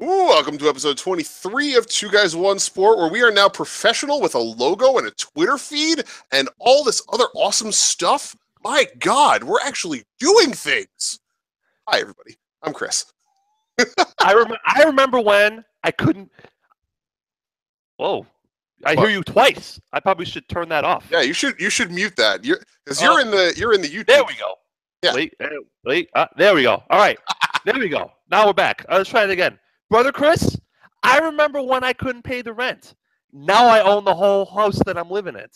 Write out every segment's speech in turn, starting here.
Welcome to episode 23 of Two Guys One Sport, where we are now professional with a logo and a Twitter feed and all this other awesome stuff. My God, we're actually doing things. Hi, everybody. I'm Chris. I remember when I couldn't. Whoa, I hear you twice. I probably should turn that off. Yeah, you should mute that. You're in the YouTube. There we go. Yeah. Wait. There we go. All right. There we go. Now we're back. Let's try it again. Brother Chris, I remember when I couldn't pay the rent. Now I own the whole house that I'm living in.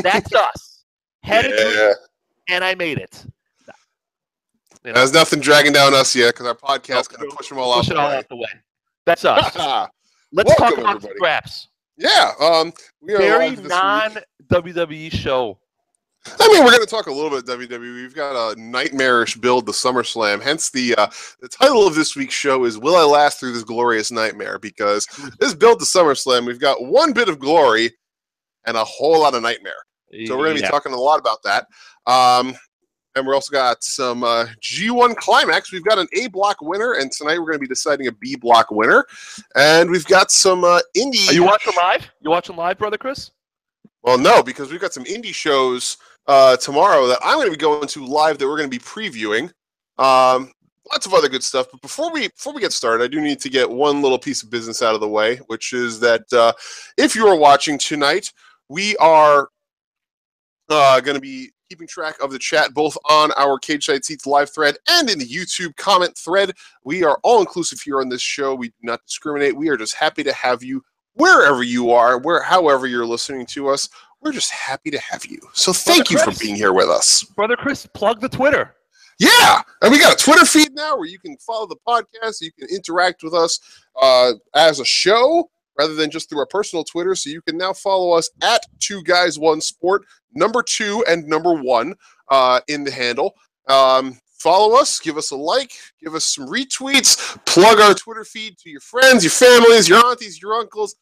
That's us. Had a dream, and I made it. You know? There's nothing dragging down us yet because our podcast going to push them all out the way. That's us. Let's talk about the scraps. Yeah. We are very non-WWE show. I mean, we're going to talk a little bit WWE. We've got a nightmarish build to SummerSlam. Hence, the title of this week's show is Will I Last Through This Glorious Nightmare? Because this build to SummerSlam, we've got one bit of glory and a whole lot of nightmare. So we're going to be talking a lot about that. And we're also got some G1 Climax. We've got an A block winner, and tonight we're going to be deciding a B block winner. And we've got some indie. Are you watching live? You watching live, Brother Chris? Well, no, because we've got some indie shows tomorrow that I'm going to be going to live that we're going to be previewing. Lots of other good stuff. But before we get started, I do need to get one little piece of business out of the way, which is that if you are watching tonight, we are going to be keeping track of the chat both on our Cage Side Seats live thread and in the YouTube comment thread. We are all inclusive here on this show. We do not discriminate. We are just happy to have you wherever you are, however you're listening to us. We're just happy to have you. So thank you for being here with us. Brother Chris, plug the Twitter. Yeah, and we got a Twitter feed now where you can follow the podcast. You can interact with us as a show rather than just through our personal Twitter. So you can now follow us at Two Guys One Sport, number 2 and number 1 in the handle. Follow us, give us a like, give us some retweets, plug our Twitter feed to your friends, your families, your aunties, your uncles,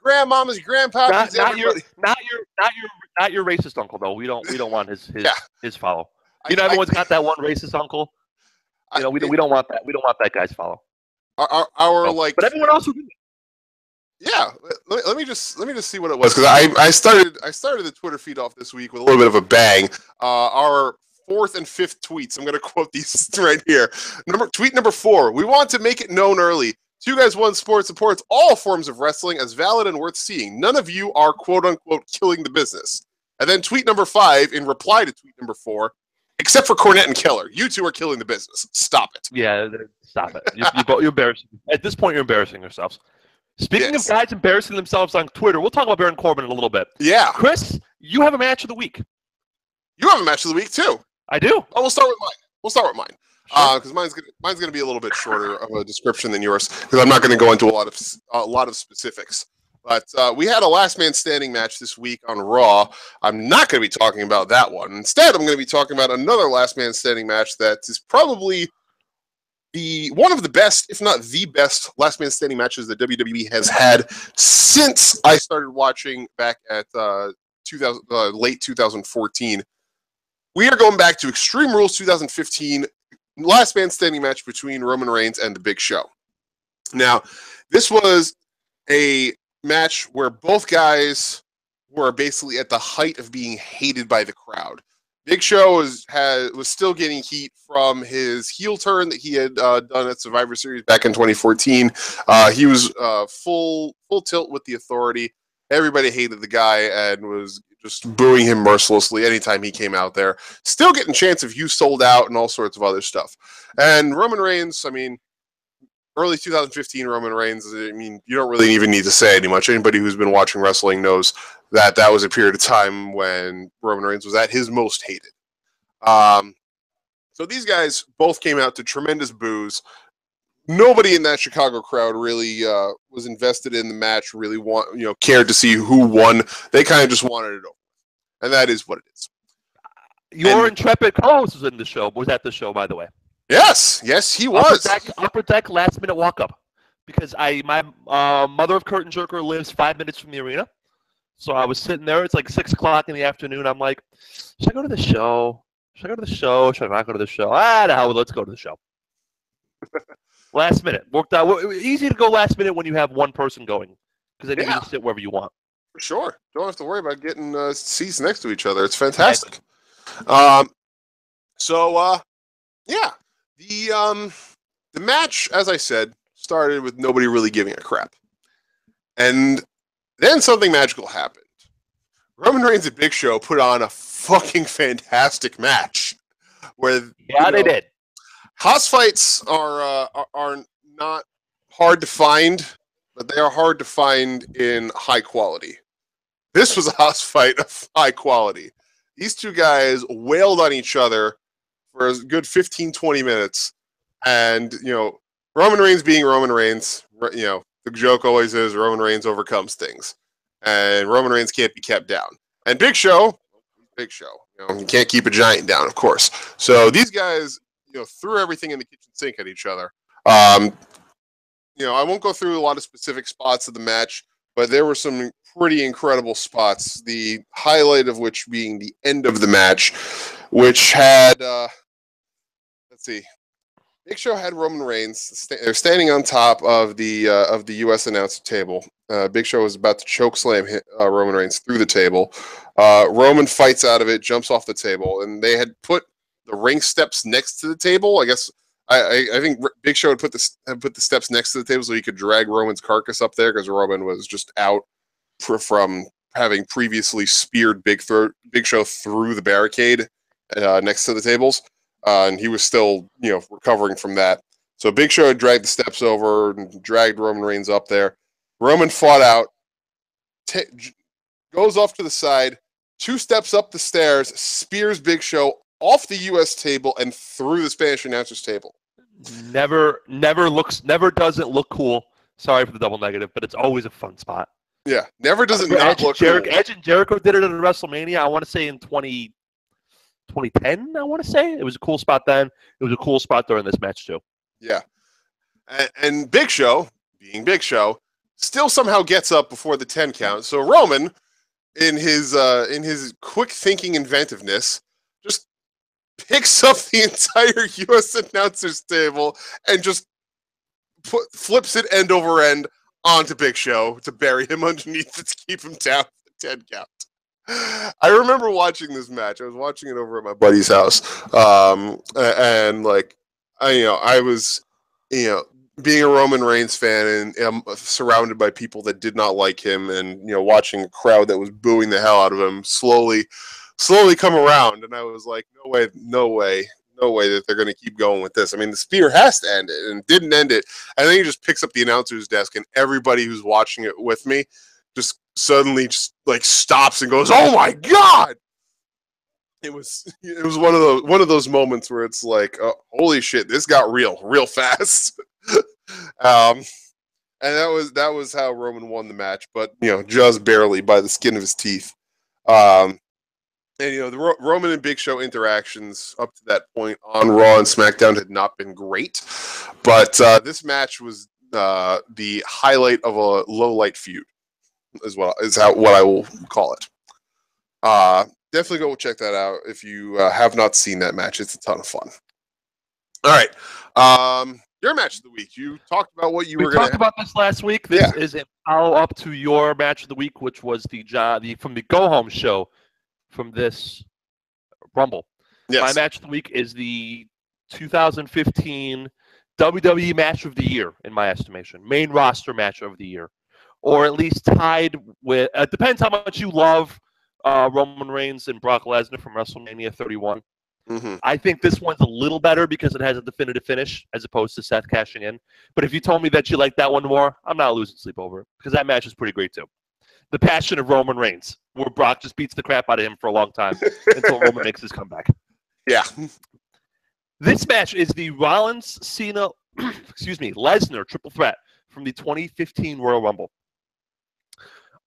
your grandmamas, your grandpapas, everybody. Not your racist uncle though. We don't want his follow. Everyone's got that one racist uncle. We don't want that. We don't want that guy's follow. But everyone else will do it. Yeah, let me just see what it was, because I started the Twitter feed off this week with a little bit of a bang. Our 4th and 5th tweets. I'm going to quote these right here. Tweet number 4. We want to make it known early. Two Guys One Sport supports all forms of wrestling as valid and worth seeing. None of you are quote unquote killing the business. And then tweet number 5 in reply to tweet number 4. Except for Cornette and Keller, you two are killing the business. Stop it. Yeah, stop it. You're embarrassing. At this point, you're embarrassing yourselves. Speaking of guys embarrassing themselves on Twitter, we'll talk about Baron Corbin in a little bit. Yeah. Chris, you have a match of the week. You have a match of the week, too. I do. Oh, we'll start with mine. Because mine's gonna be a little bit shorter of a description than yours, because I'm not going to go into a lot of specifics. But we had a last man standing match this week on Raw. I'm not going to be talking about that one. Instead, I'm going to be talking about another last man standing match that is probably one of the best, if not the best, last man standing matches that WWE has had since I started watching back at late 2014. We are going back to Extreme Rules 2015, last man standing match between Roman Reigns and The Big Show. Now, this was a match where both guys were basically at the height of being hated by the crowd. Big Show was still getting heat from his heel turn that he had done at Survivor Series back in 2014. He was full tilt with the Authority. Everybody hated the guy and was just booing him mercilessly anytime he came out there. Still getting chants of "you sold out" and all sorts of other stuff. And Roman Reigns, I mean, early 2015 Roman Reigns, I mean, you don't really even need to say any much. Anybody who's been watching wrestling knows that was a period of time when Roman Reigns was at his most hated. So these guys both came out to tremendous boos. Nobody in that Chicago crowd really was invested in the match, really cared to see who won. They kind of just wanted it over. And that is what it is. Your intrepid co-host was in the show. Was at the show, by the way. Yes, he was. Upper deck, last minute walk up, because my mother of Curtain Jerker lives 5 minutes from the arena, so I was sitting there. It's like 6 o'clock in the afternoon. I'm like, should I go to the show? Should I not go to the show? The hell, let's go to the show. Last minute. Worked out. Easy to go last minute when you have one person going. Because then you can just sit wherever you want. For sure. Don't have to worry about getting seats next to each other. It's fantastic. Exactly. The match, as I said, started with nobody really giving a crap. And then something magical happened. Roman Reigns and Big Show put on a fucking fantastic match. Where they did. House fights are not hard to find, but they are hard to find in high quality. This was a house fight of high quality. These two guys wailed on each other for a good 15, 20 minutes. And, Roman Reigns being Roman Reigns, the joke always is Roman Reigns overcomes things. And Roman Reigns can't be kept down. And Big Show. You can't keep a giant down, of course. So these guys, threw everything in the kitchen sink at each other. I won't go through a lot of specific spots of the match, but there were some pretty incredible spots. The highlight of which being the end of the match, which had, Big Show had Roman Reigns. They're standing on top of the U.S. announcer table. Big Show was about to choke slam Roman Reigns through the table. Roman fights out of it, jumps off the table, and they had put the ring steps next to the table. I guess I think Big Show had put the steps next to the table so he could drag Roman's carcass up there because Roman was just out from having previously speared Big Show through the barricade next to the tables. And he was still, recovering from that. So Big Show had dragged the steps over and dragged Roman Reigns up there. Roman fought out, goes off to the side, 2 steps up the stairs, spears Big Show off the U.S. table and through the Spanish announcer's table. Never doesn't look cool. Sorry for the double negative, but it's always a fun spot. Yeah, never does it not look cool. Edge and Jericho did it at WrestleMania, I want to say in 2010, I want to say. It was a cool spot then. It was a cool spot during this match, too. Yeah. And Big Show, being Big Show, still somehow gets up before the 10 count. So Roman, in his quick thinking inventiveness, just picks up the entire U.S. announcer's table and just flips it end over end onto Big Show to bury him underneath it to keep him down for the 10 count. I remember watching this match. I was watching it over at my buddy's house, and I was, being a Roman Reigns fan and surrounded by people that did not like him, and watching a crowd that was booing the hell out of him slowly come around, and I was like, no way that they're going to keep going with this. I mean, the spear has to end it, and it didn't end it. And then he just picks up the announcer's desk, and everybody who's watching it with me just suddenly stops and goes, "Oh my God!" It was one of those moments where it's like, oh, holy shit, this got real fast. And that was how Roman won the match, but just barely by the skin of his teeth. And the Roman and Big Show interactions up to that point on Raw and SmackDown had not been great, but this match was the highlight of a low light feud. What I will call it. Definitely go check that out if you have not seen that match. It's a ton of fun. All right, your match of the week. You talked about what you were going to. We talked about this last week. This is a follow up to your match of the week, which was from the Go Home show from this Rumble. Yes. My match of the week is the 2015 WWE match of the year, in my estimation, main roster match of the year. Or at least tied with, depends how much you love Roman Reigns and Brock Lesnar from WrestleMania 31. Mm-hmm. I think this one's a little better because it has a definitive finish as opposed to Seth cashing in. But if you told me that you like that one more, I'm not losing sleep over it because that match is pretty great too. The passion of Roman Reigns, where Brock just beats the crap out of him for a long time until Roman makes his comeback. Yeah. This match is the Rollins-Cena, Lesnar triple threat from the 2015 Royal Rumble.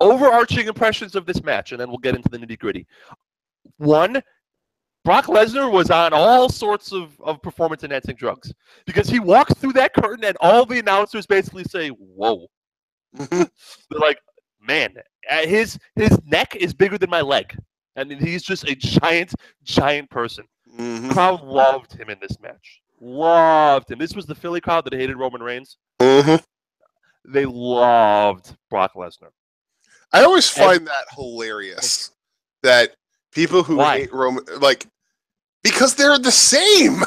Overarching impressions of this match, and then we'll get into the nitty-gritty. One, Brock Lesnar was on all sorts of performance-enhancing drugs because he walks through that curtain and all the announcers basically say, whoa. They're like, man, his neck is bigger than my leg. And he's just a giant person. Mm-hmm. Crowd loved him in this match. loved him. This was the Philly crowd that hated Roman Reigns. Mm-hmm. They loved Brock Lesnar. I always find that hilarious. That people who Why? hate Roman, like, because they're the same.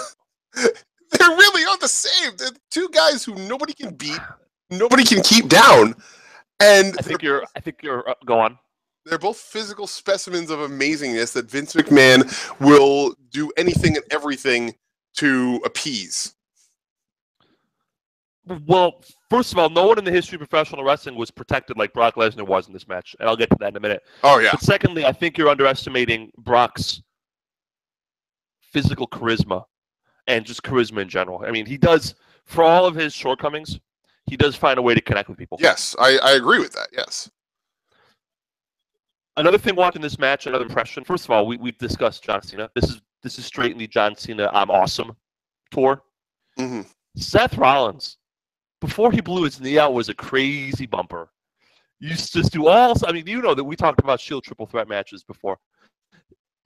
They really are the same. They're two guys who nobody can beat, nobody can keep down, and I think you're go on. They're both physical specimens of amazingness that Vince McMahon will do anything and everything to appease. Well, first of all, no one in the history of professional wrestling was protected like Brock Lesnar was in this match, and I'll get to that in a minute. Oh, yeah. But secondly, I think you're underestimating Brock's physical charisma and just charisma in general. I mean, he does, for all of his shortcomings, he does find a way to connect with people. Yes, I agree with that, yes. Another thing watching this match, another impression. First of all, we've discussed John Cena. This is straight in the John Cena I'm awesome tour. Mm-hmm. Seth Rollins, before he blew his knee out, was a crazy bumper. Used to do all. I mean, you know that we talked about Shield triple threat matches before.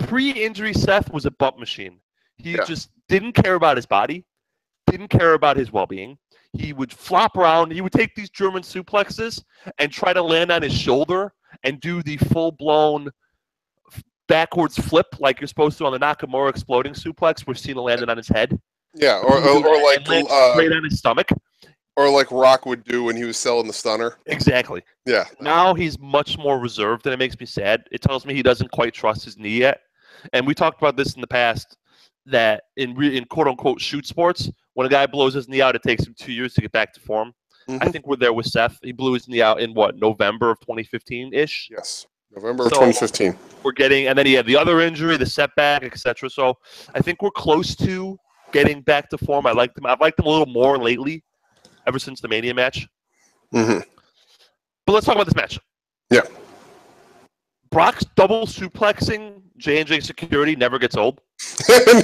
Pre-injury, Seth was a bump machine. He just didn't care about his body, didn't care about his well-being. He would flop around. He would take these German suplexes and try to land on his shoulder and do the full-blown backwards flip like you're supposed to on the Nakamura exploding suplex where Cena landed on his head. Yeah, or like straight on his stomach. Or like Rock would do when he was selling the stunner. Exactly. Yeah. Now he's much more reserved, and it makes me sad. It tells me he doesn't quite trust his knee yet. And we talked about this in the past, that in quote-unquote shoot sports, when a guy blows his knee out, it takes him 2 years to get back to form. Mm-hmm. I think we're there with Seth. He blew his knee out in, November of 2015-ish? Yes, November of 2015. We're getting, and then he had the other injury, the setback, etc. So I think we're close to getting back to form. I've liked him a little more lately, ever since the Mania match. Mm-hmm. But let's talk about this match. Yeah. Brock's double suplexing J&J security never gets old.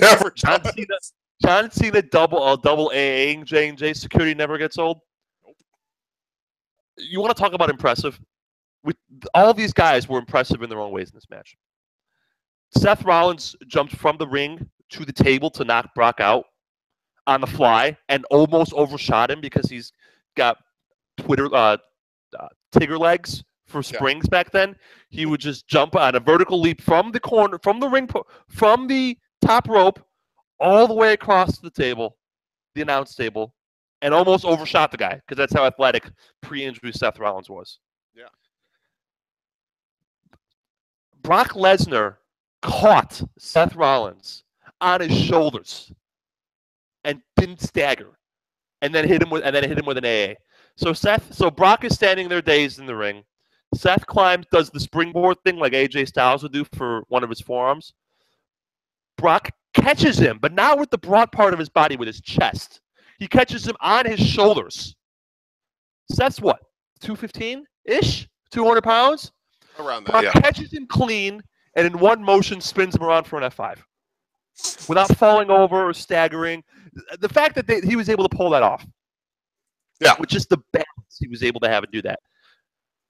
Never. John Cena double AAing J&J security never gets old. You want to talk about impressive? All these guys were impressive in their own ways in this match. Seth Rollins jumped from the ring to the table to knock Brock out on the fly and almost overshot him because he's got Tigger legs for springs back then. He would just jump on a vertical leap from the corner, from the ring, from the top rope, all the way across the table, the announce table, and almost overshot the guy because that's how athletic pre-injury Seth Rollins was. Yeah. Brock Lesnar caught Seth Rollins on his shoulders and didn't stagger, and then hit him with an AA. So Brock is standing there dazed in the ring. Seth climbs, does the springboard thing like AJ Styles would do for one of his forearms. Brock catches him, but not with the broad part of his body, with his chest. He catches him on his shoulders. Seth's what, 215-ish? 200 pounds? Around that, Brock catches him clean, and in one motion spins him around for an F5. Without falling over or staggering. The fact that he was able to pull that off. Yeah. With just the balance he was able to have and do that.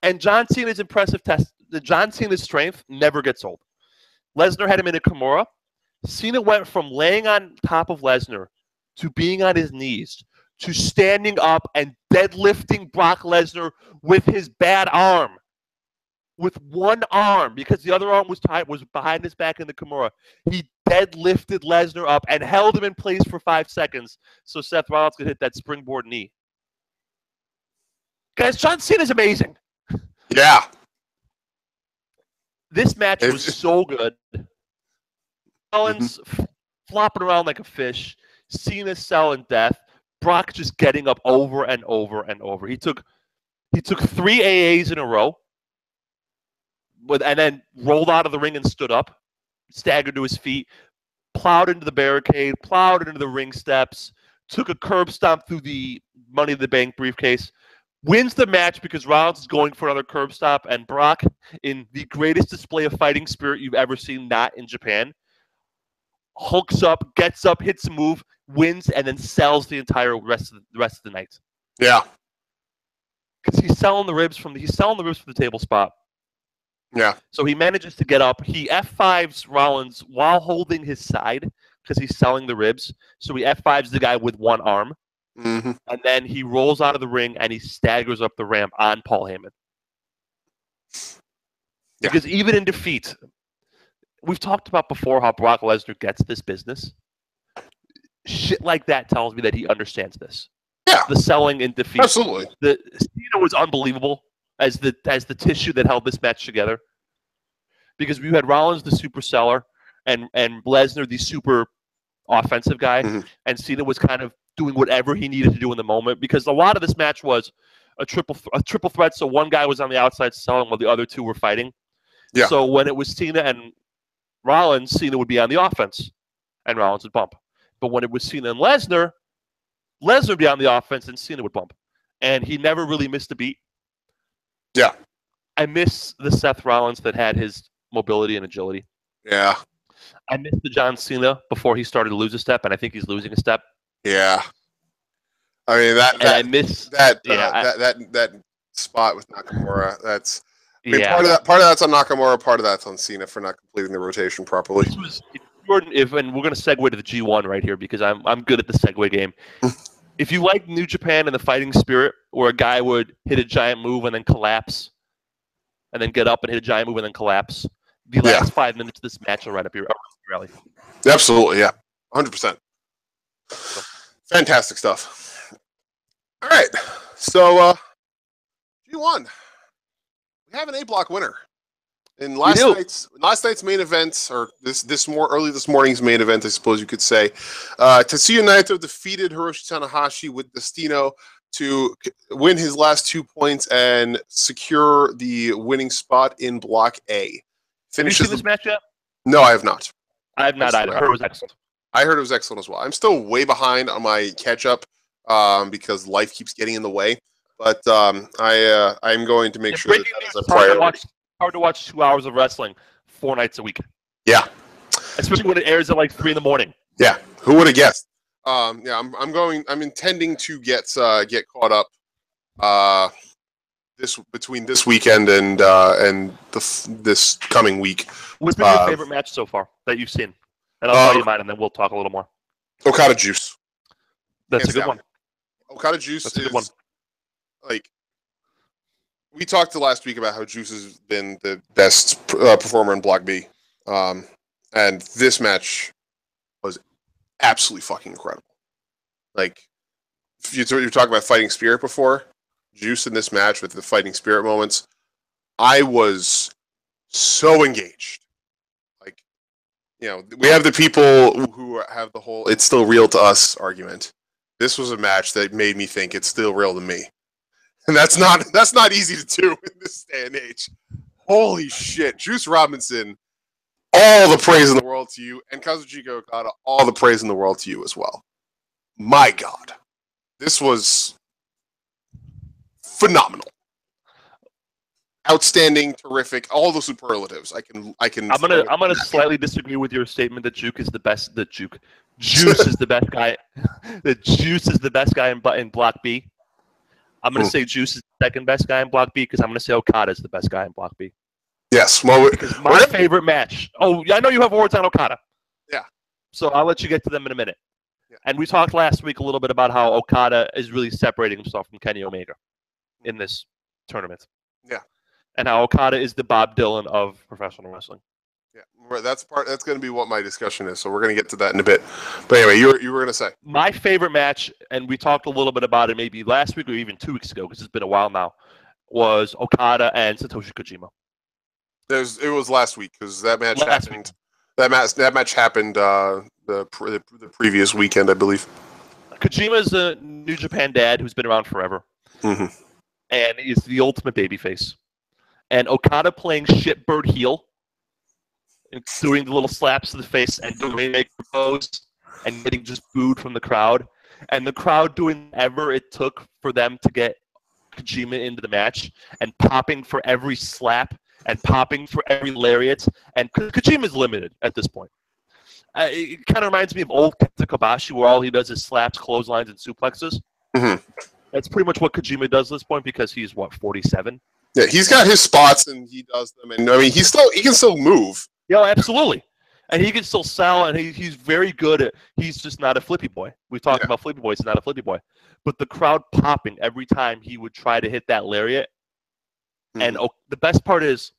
And John Cena's John Cena's strength never gets old. Lesnar had him in a Kimura. Cena went from laying on top of Lesnar to being on his knees to standing up and deadlifting Brock Lesnar with his bad arm. With one arm, because the other arm was behind his back in the Kimura. He deadlifted Lesnar up and held him in place for 5 seconds so Seth Rollins could hit that springboard knee. Guys, John Cena's amazing. Yeah. This match was so good. Rollins flopping around like a fish. Cena selling death. Brock just getting up over and over and over. He took 3 AAs in a row. And then rolled out of the ring and stood up, staggered to his feet, plowed into the barricade, plowed into the ring steps, took a curb stomp through the Money in the Bank briefcase, wins the match because Rollins is going for another curb stop, and Brock, in the greatest display of fighting spirit you've ever seen, not in Japan, hulks up, gets up, hits a move, wins, and then sells the entire rest of the night. Yeah. Because he's selling the ribs from the table spot. Yeah. So he manages to get up. He F5s Rollins while holding his side, because he's selling the ribs. So he F5s the guy with one arm, Mm-hmm. and then he rolls out of the ring and he staggers up the ramp on Paul Heyman. Yeah. Because even in defeat, we've talked about before how Brock Lesnar gets this business. Shit like that tells me that he understands this. Yeah. The selling in defeat. Absolutely. The Cena was unbelievable as the tissue that held this match together. Because we had Rollins, the super seller, and Lesnar, the super offensive guy, Mm-hmm. and Cena was kind of doing whatever he needed to do in the moment. Because a lot of this match was a triple threat, so one guy was on the outside selling while the other two were fighting. Yeah. So when it was Cena and Rollins, Cena would be on the offense, and Rollins would bump. But when it was Cena and Lesnar would be on the offense, and Cena would bump. And he never really missed a beat. Yeah. I miss the Seth Rollins that had his mobility and agility. Yeah. I miss the John Cena before he started to lose a step, and I think he's losing a step. Yeah. I mean I miss that spot with Nakamura. That's yeah. Part of that's on Nakamura. Part of that's on Cena for not completing the rotation properly. This was Jordan. And we're going to segue to the G1 right here because I'm good at the segue game. If you like New Japan and the fighting spirit, where a guy would hit a giant move and then collapse, and then get up and hit a giant move and then collapse, the last 5 minutes of this match will right up your alley. Absolutely, yeah, 100%. Fantastic stuff. All right, so G1, we have an A-block winner in last night's main event, or early this morning's main event, I suppose you could say. Tetsuya Naito defeated Hiroshi Tanahashi with Destino to win his last 2 points and secure the winning spot in Block A. Have you seen this match yet? No, I have not. I have not either. I heard it was excellent. I heard it was excellent as well. I'm still way behind on my catch-up because life keeps getting in the way. But I'm going to make sure that is a priority. Hard to watch 2 hours of wrestling 4 nights a week. Yeah. Especially when it airs at like 3 in the morning. Yeah. Who would have guessed? I'm intending to get caught up between this weekend and this coming week. What's been your favorite match so far that you've seen? And I'll tell you mine, and then we'll talk a little more. Okada Juice. That's a good one. Okada Juice is a good one. Like we talked last week about how Juice has been the best performer in Block B, and this match was absolutely fucking incredible. Like you're talking about fighting spirit before. Juice in this match with the fighting spirit moments, I was so engaged. Like, we have the people who have the whole "it's still real to us" argument. This was a match that made me think it's still real to me, and that's not easy to do in this day and age. Holy shit, Juice Robinson! All the praise in the world to you, and Kazuchika Okada. All the praise in the world to you as well. My God, this was phenomenal, outstanding, terrific, all the superlatives. I'm gonna slightly disagree with your statement that Juke is the best. Juice is the best guy. That Juice is the best guy in Block B. I'm gonna say Juice is the second best guy in Block B because I'm gonna say Okada is the best guy in Block B. Yes, well, because my favorite match. Oh, I know you have words on Okada. Yeah. So I'll let you get to them in a minute. Yeah. And we talked last week a little bit about how Okada is really separating himself from Kenny Omega in this tournament. Yeah. And how Okada is the Bob Dylan of professional wrestling. Yeah, that's going to be what my discussion is. So we're going to get to that in a bit. But anyway, you were going to say my favorite match, and we talked a little bit about it maybe last week or even 2 weeks ago because it's been a while now, was Okada and Satoshi Kojima. It was last week because that match happened. That match happened the previous weekend, I believe. Kojima's a New Japan dad who's been around forever. Mm-hmm. And he's the ultimate babyface. And Okada playing shitbird heel, and doing the little slaps to the face and doing a pose and getting just booed from the crowd. And the crowd doing whatever it took for them to get Kojima into the match and popping for every slap and popping for every lariat. And Kojima's limited at this point. It kind of reminds me of old Kenta Kobashi where all he does is slaps, clotheslines, and suplexes. Mm-hmm. That's pretty much what Kojima does at this point because he's, 47? Yeah, he's got his spots and he does them. And I mean, he can still move. Yeah, absolutely. And he can still sell, and he's very good at. He's just not a flippy boy. We've talked about flippy boys. He's not a flippy boy, but the crowd popping every time he would try to hit that lariat. And the best part is,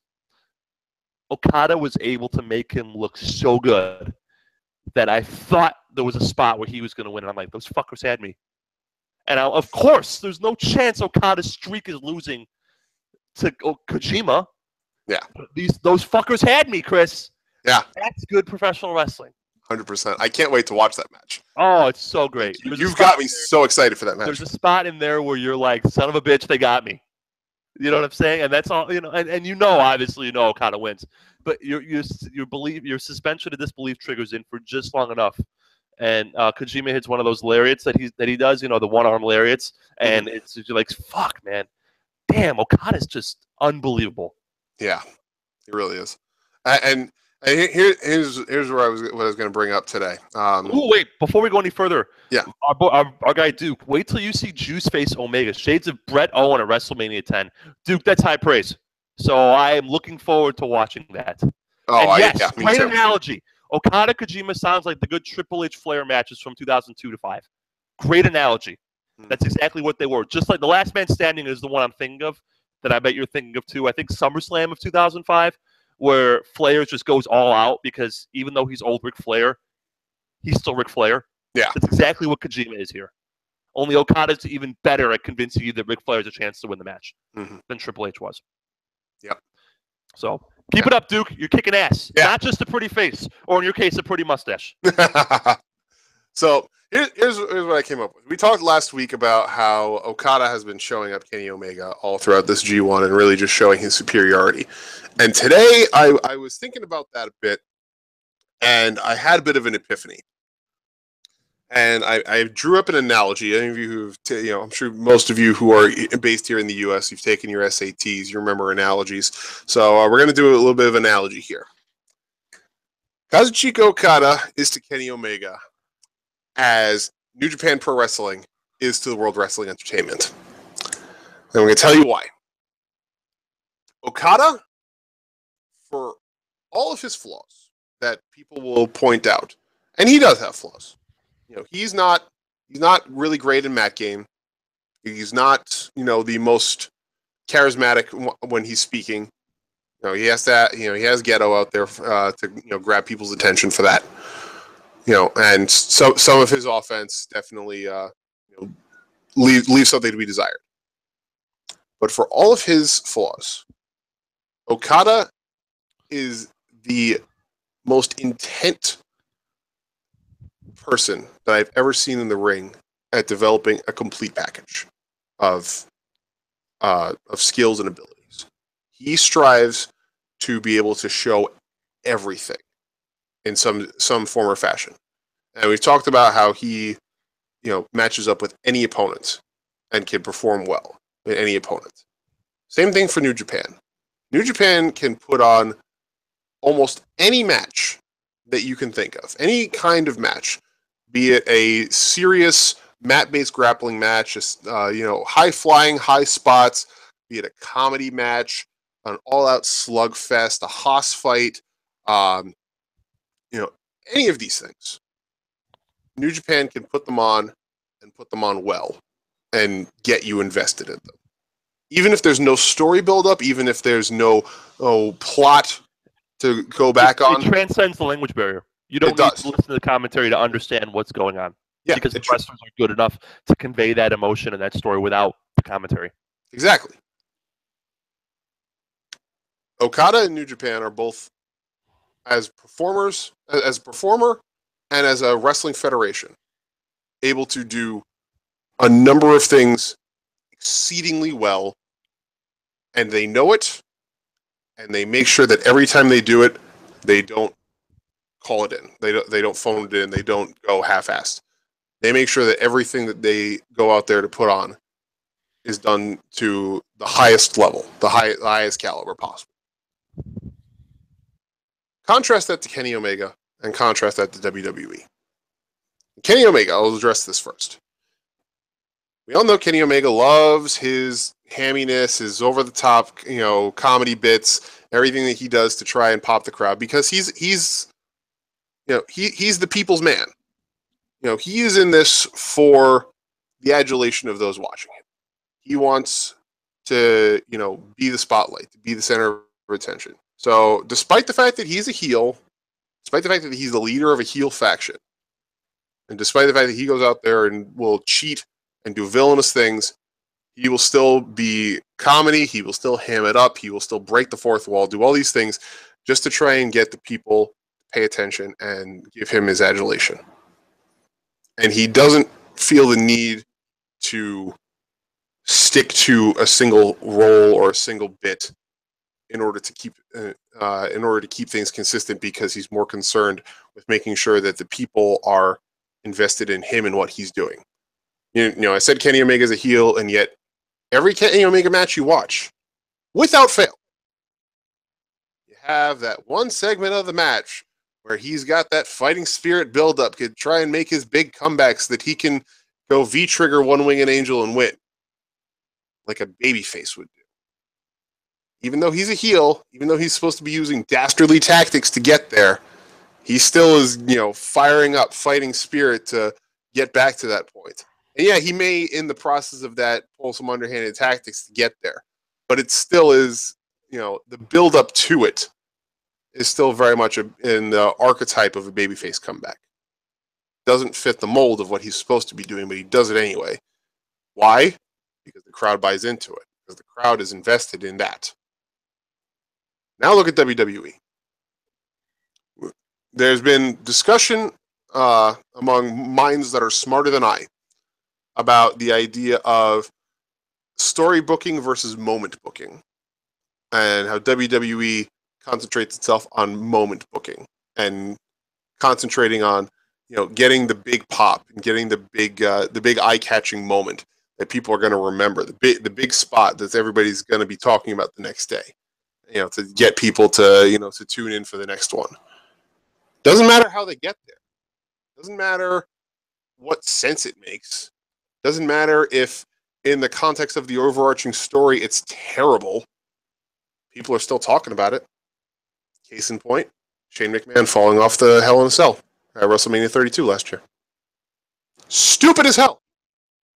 Okada was able to make him look so good that I thought there was a spot where he was going to win. And I'm like, those fuckers had me. And of course, there's no chance Okada's streak is losing to Kojima. Yeah. Those fuckers had me, Chris. Yeah. That's good professional wrestling. 100%. I can't wait to watch that match. Oh, it's so great. You've got me so excited for that match. There's a spot in there where you're like, son of a bitch, they got me. You know what I'm saying? And that's all, and obviously Okada wins. But your suspension of disbelief triggers in for just long enough. And Kojima hits one of those lariats that he does, the one-arm lariats. And it's like, fuck, man. Damn, Okada's just unbelievable. Yeah, he really is. And here's what I was going to bring up today. Wait, before we go any further. Yeah. Our guy Duke, wait till you see Juice face Omega. Shades of Brett Owen at WrestleMania 10. Duke, that's high praise. So I am looking forward to watching that. Oh, yes, me great too. analogy. Okada Kojima sounds like the good Triple H Flair matches from 2002 to 5. Great analogy. That's exactly what they were. Just like the Last Man Standing is the one I'm thinking of that I bet you're thinking of too. I think SummerSlam of 2005, where Flair just goes all out because even though he's old Ric Flair, he's still Ric Flair. Yeah. That's exactly what Kojima is here. Only Okada's even better at convincing you that Ric Flair has a chance to win the match than Triple H was. Yep. So keep it up, Duke. You're kicking ass. Yeah. Not just a pretty face, or in your case, a pretty mustache. So here's what I came up with. We talked last week about how Okada has been showing up Kenny Omega all throughout this G1 and really just showing his superiority. And today I was thinking about that a bit, and I had a bit of an epiphany. And I drew up an analogy. Any of you who've, I'm sure most of you who are based here in the U.S., you've taken your SATs, you remember analogies. So we're going to do a little bit of analogy here. Kazuchika Okada is to Kenny Omega as New Japan Pro Wrestling is to the World Wrestling Entertainment. And I'm going to tell you why. Okada, for all of his flaws that people will point out, and he does have flaws. He's not really great in mat game. He's not, the most charismatic when he's speaking. He has that, he has Ghetto out there to, grab people's attention for that. And so some of his offense definitely leaves something to be desired. But for all of his flaws, Okada is the most intent person that I've ever seen in the ring at developing a complete package of skills and abilities. He strives to be able to show everything in some form or fashion. And we've talked about how he, matches up with any opponent and can perform well in any opponent. Same thing for New Japan. New Japan can put on almost any match that you can think of, any kind of match, be it a serious mat-based grappling match, high-flying, high spots, be it a comedy match, an all-out slugfest, a hoss fight, any of these things. New Japan can put them on and put them on well and get you invested in them. Even if there's no story build-up, even if there's no plot to go back on. It transcends the language barrier. You don't need to listen to the commentary to understand what's going on. Yeah, because the wrestlers are good enough to convey that emotion and that story without the commentary. Exactly. Okada and New Japan are both, as performers, as a performer and as a wrestling federation, able to do a number of things exceedingly well, and they know it, and they make sure that every time they do it, they don't call it in. They don't phone it in. They don't go half-assed. They make sure that everything that they go out there to put on is done to the highest level, the highest caliber possible. Contrast that to Kenny Omega and contrast that to WWE. Kenny Omega, I'll address this first. We all know Kenny Omega loves his hamminess, his over-the-top, comedy bits, everything that he does to try and pop the crowd, because he's he's the people's man. He is in this for the adulation of those watching him. He wants to, be the spotlight, to be the center of attention. So despite the fact that he's a heel, despite the fact that he's the leader of a heel faction, and despite the fact that he goes out there and will cheat and do villainous things, he will still be comedy, he will still ham it up, he will still break the fourth wall, do all these things just to try and get the people to pay attention and give him his adulation. And he doesn't feel the need to stick to a single role or a single bit in order to keep things consistent, because he's more concerned with making sure that the people are invested in him and what he's doing. I said Kenny Omega's a heel, and yet every Kenny Omega match you watch, without fail, you have that one segment of the match where he's got that fighting spirit build-up, could try and make his big comebacks that he can go V-trigger one-winged angel and win, like a babyface would do. Even though he's a heel, even though he's supposed to be using dastardly tactics to get there, he still is, firing up fighting spirit to get back to that point. And yeah, he may, in the process of that, pull some underhanded tactics to get there. But it still is, the build-up to it is still very much in the archetype of a babyface comeback. Doesn't fit the mold of what he's supposed to be doing, but he does it anyway. Why? Because the crowd buys into it. Because the crowd is invested in that. Now look at WWE. There's been discussion among minds that are smarter than I about the idea of story booking versus moment booking, and how WWE concentrates itself on moment booking and concentrating on getting the big pop and getting the big eye-catching moment that people are going to remember, the big spot that everybody's going to be talking about the next day, to get people to to tune in for the next one. Doesn't matter how they get there. Doesn't matter what sense it makes. Doesn't matter if in the context of the overarching story it's terrible. People are still talking about it. Case in point, Shane McMahon falling off the Hell in a Cell at WrestleMania 32 last year. Stupid as hell.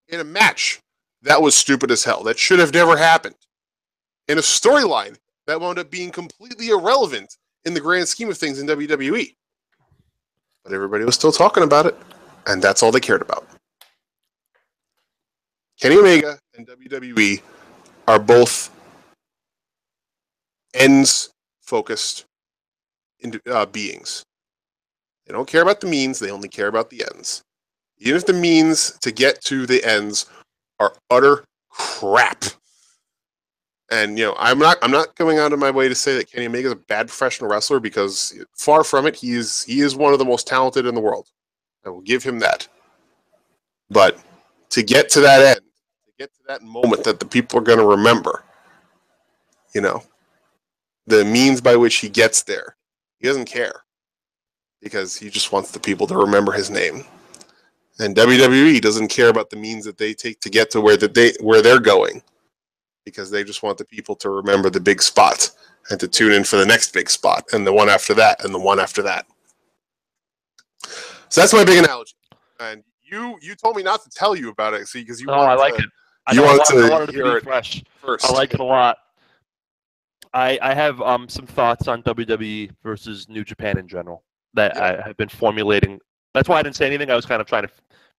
In a match that was stupid as hell. That should have never happened. In a storyline that wound up being completely irrelevant in the grand scheme of things in WWE. But everybody was still talking about it, and that's all they cared about. Kenny Omega and WWE are both ends-focused beings. They don't care about the means, they only care about the ends. Even if the means to get to the ends are utter crap. And I'm not going out of my way to say that Kenny Omega is a bad professional wrestler, because far from it. He is one of the most talented in the world. I will give him that. But to get to that end, to get to that moment that the people are going to remember, the means by which he gets there, he doesn't care, because he just wants the people to remember his name. And WWE doesn't care about the means that they take to get to where they're going, because they just want the people to remember the big spot and to tune in for the next big spot and the one after that and the one after that. So that's my big analogy. And you told me not to tell you about it, see, because you I like it. I wanted to be fresh. First. I like it a lot. I have some thoughts on WWE versus New Japan in general that I have been formulating. That's why I didn't say anything. I was kind of trying to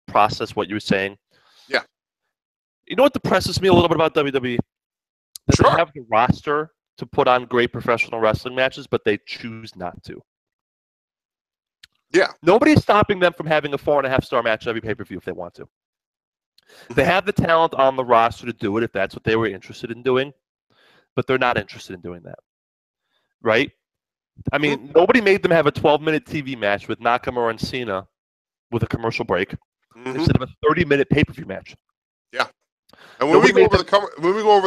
process what you were saying. Yeah. You know what depresses me a little bit about WWE? That they have the roster to put on great professional wrestling matches, but they choose not to. Yeah. Nobody's stopping them from having a 4.5-star match every pay-per-view if they want to. They have the talent on the roster to do it if that's what they were interested in doing, but they're not interested in doing that. Right? I mean, nobody made them have a 12-minute TV match with Nakamura and Cena with a commercial break instead of a 30-minute pay-per-view match. Yeah. And when we go over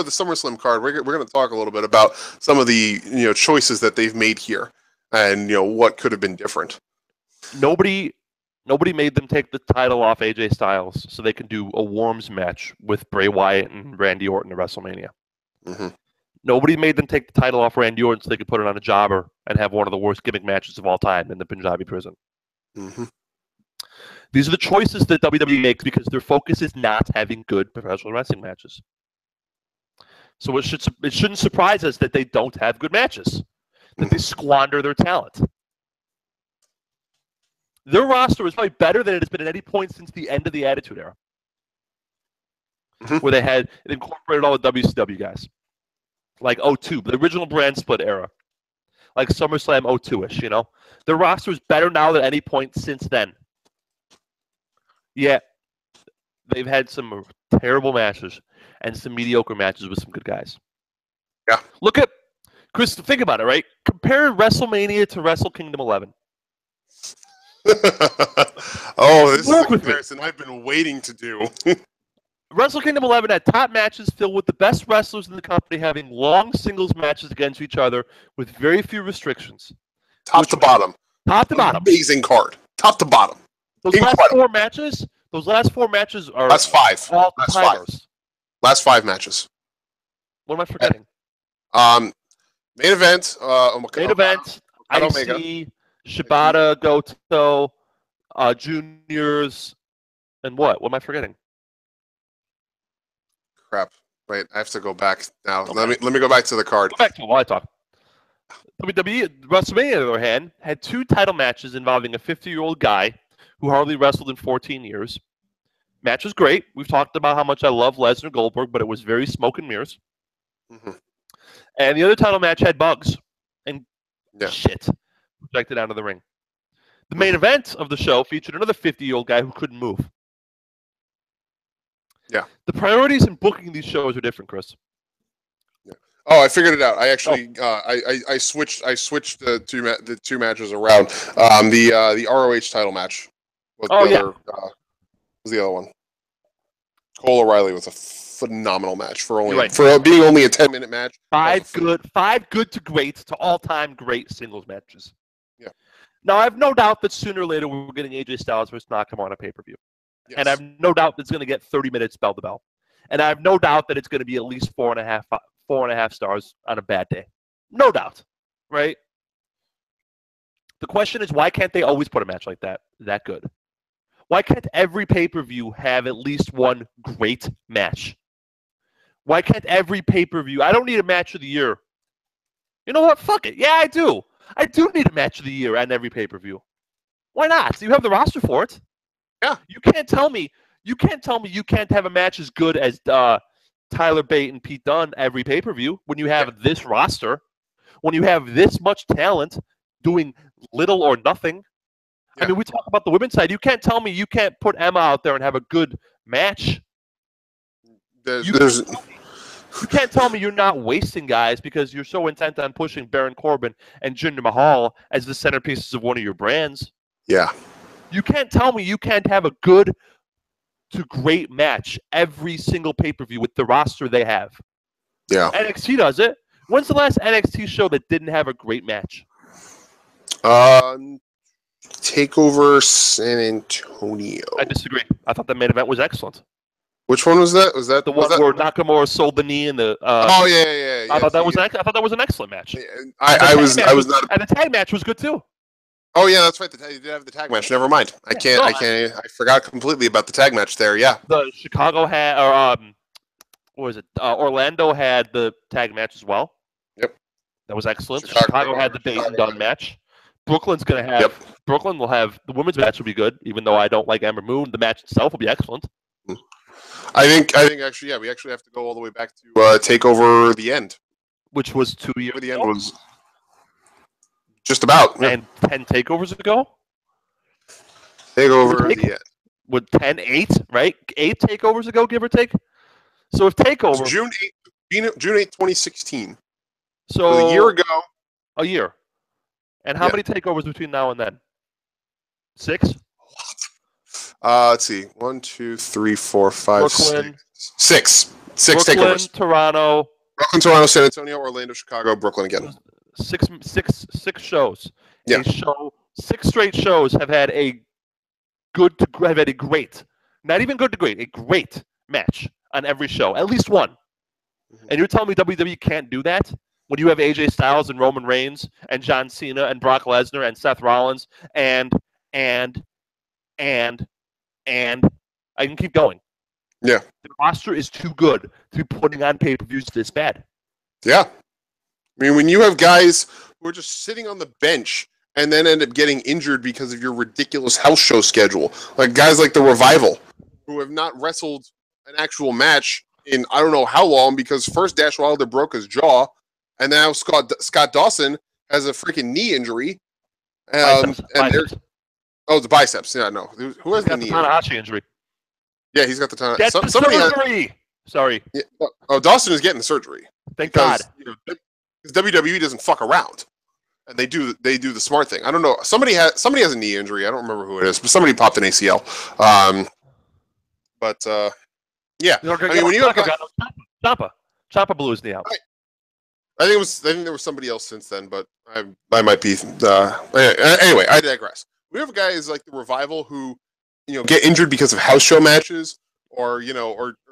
the SummerSlam card, we're going to talk a little bit about some of the choices that they've made here, and what could have been different. Nobody made them take the title off AJ Styles so they can do a Worms match with Bray Wyatt and Randy Orton at WrestleMania. Mm-hmm. Nobody made them take the title off Randy Orton so they could put it on a jobber and have one of the worst gimmick matches of all time in the Punjabi prison. Mm-hmm. These are the choices that WWE makes because their focus is not having good professional wrestling matches. So it shouldn't surprise us that they don't have good matches, that they squander their talent. Their roster is probably better than it has been at any point since the end of the Attitude Era, where they incorporated all the WCW guys, like 02, the original brand split era, like SummerSlam 02-ish, you know? Their roster is better now than any point since then. Yeah, they've had some terrible matches and some mediocre matches with some good guys. Yeah. Look at, Chris, think about it, right? Compare WrestleMania to Wrestle Kingdom 11. Oh, this is a comparison I've been waiting to do. Wrestle Kingdom 11 had top matches filled with the best wrestlers in the company having long singles matches against each other with very few restrictions. Top to bottom. Top to bottom. Amazing card. Top to bottom. Those last four matches are last five. All last timers. five. Last five matches. What am I forgetting? Main event. Main event. IC, Shibata, Goto, Juniors, and what? What am I forgetting? Crap. Wait, I have to go back now. Okay. Let me go back to the card. Go back to it while I talk. WWE WrestleMania, on the other hand, had 2 title matches involving a 50-year-old guy who hardly wrestled in 14 years. Match was great. We've talked about how much I love Lesnar Goldberg, but it was very smoke and mirrors. Mm-hmm. And the other title match had bugs and shit projected out of the ring. The main event of the show featured another 50-year-old guy who couldn't move. Yeah. The priorities in booking these shows are different, Chris. Yeah. Oh, I figured it out. I actually I switched the two matches around. The ROH title match was the other one. Cole O'Reilly was a phenomenal match for being only a 10-minute match. Five good to great to all-time great singles matches. Yeah. Now I have no doubt that sooner or later we're getting AJ Styles versus Nakamura on a pay-per-view. Yes. And I have no doubt that it's going to get 30 minutes bell to bell. And I have no doubt that it's going to be at least 4.5 stars on a bad day. No doubt. Right? The question is, why can't they always put a match like that good? Why can't every pay-per-view have at least one great match? Why can't every pay-per-view... I don't need a match of the year. You know what? Fuck it. Yeah, I do. I do need a match of the year on every pay-per-view. Why not? You have the roster for it. Yeah. You can't tell me you can't have a match as good as Tyler Bate and Pete Dunne every pay-per-view when you have this roster, when you have this much talent doing little or nothing. Yeah. I mean, we talk about the women's side. You can't tell me you can't put Emma out there and have a good match. You can't tell me you're not wasting guys because you're so intent on pushing Baron Corbin and Jinder Mahal as the centerpieces of one of your brands. Yeah. You can't tell me you can't have a good to great match every single pay-per-view with the roster they have. Yeah. NXT does it. When's the last NXT show that didn't have a great match? Takeover San Antonio. I disagree. I thought the main event was excellent. Which one was that? Was that the one where Nakamura sold the knee in the? Yeah. I thought that was an excellent match. I was not. And the tag match was good too. Oh yeah, that's right. You did have the tag match. Never mind. I forgot completely about the tag match there. Yeah. The Chicago had, or what was it? Orlando had the tag match as well. Yep. That was excellent. Chicago had the Bate and Dunne match. Brooklyn's gonna have. Yep. Brooklyn will have the women's match will be good, even though I don't like Ember Moon. The match itself will be excellent. I think actually, yeah, we actually have to go all the way back to Takeover the End, which was 2 years. The End was just about and 10 takeovers ago. Takeover the End with 8, right? 8 takeovers ago, give or take. So if Takeover June 8th, 2016. So a year ago. A year. And how many takeovers between now and then? 6? Let's see. 1, 2, 3, 4, 5, Brooklyn, 6. 6 Brooklyn, takeovers. Toronto, San Antonio, Orlando, Chicago, Brooklyn again. 6 shows. Yeah. 6 straight shows have had a great, not even good to great, a great match on every show, at least one. Mm-hmm. And you're telling me WWE can't do that when you have AJ Styles and Roman Reigns and John Cena and Brock Lesnar and Seth Rollins and and I can keep going. Yeah. The roster is too good to be putting on pay-per-views this bad. Yeah. I mean, when you have guys who are just sitting on the bench and then end up getting injured because of your ridiculous house show schedule, like guys like the Revival, who have not wrestled an actual match in I don't know how long because first Dash Wilder broke his jaw, and now Scott Dawson has a freaking knee injury. Biceps. Oh, the biceps. Yeah, no. Who has the knee Tanahashi injury? Yeah, he's got the Tanahashi. Get the surgery! Sorry. Yeah, oh, Dawson is getting the surgery. Thank God. Because WWE doesn't fuck around, and they do the smart thing. I don't know. Somebody has a knee injury. I don't remember who it is, but somebody popped an ACL. Yeah. I mean, when you have Ciampa blew his knee out. I think there was somebody else since then, but I might be. Anyway, I digress. We have guys like the Revival who, get injured because of house show matches, or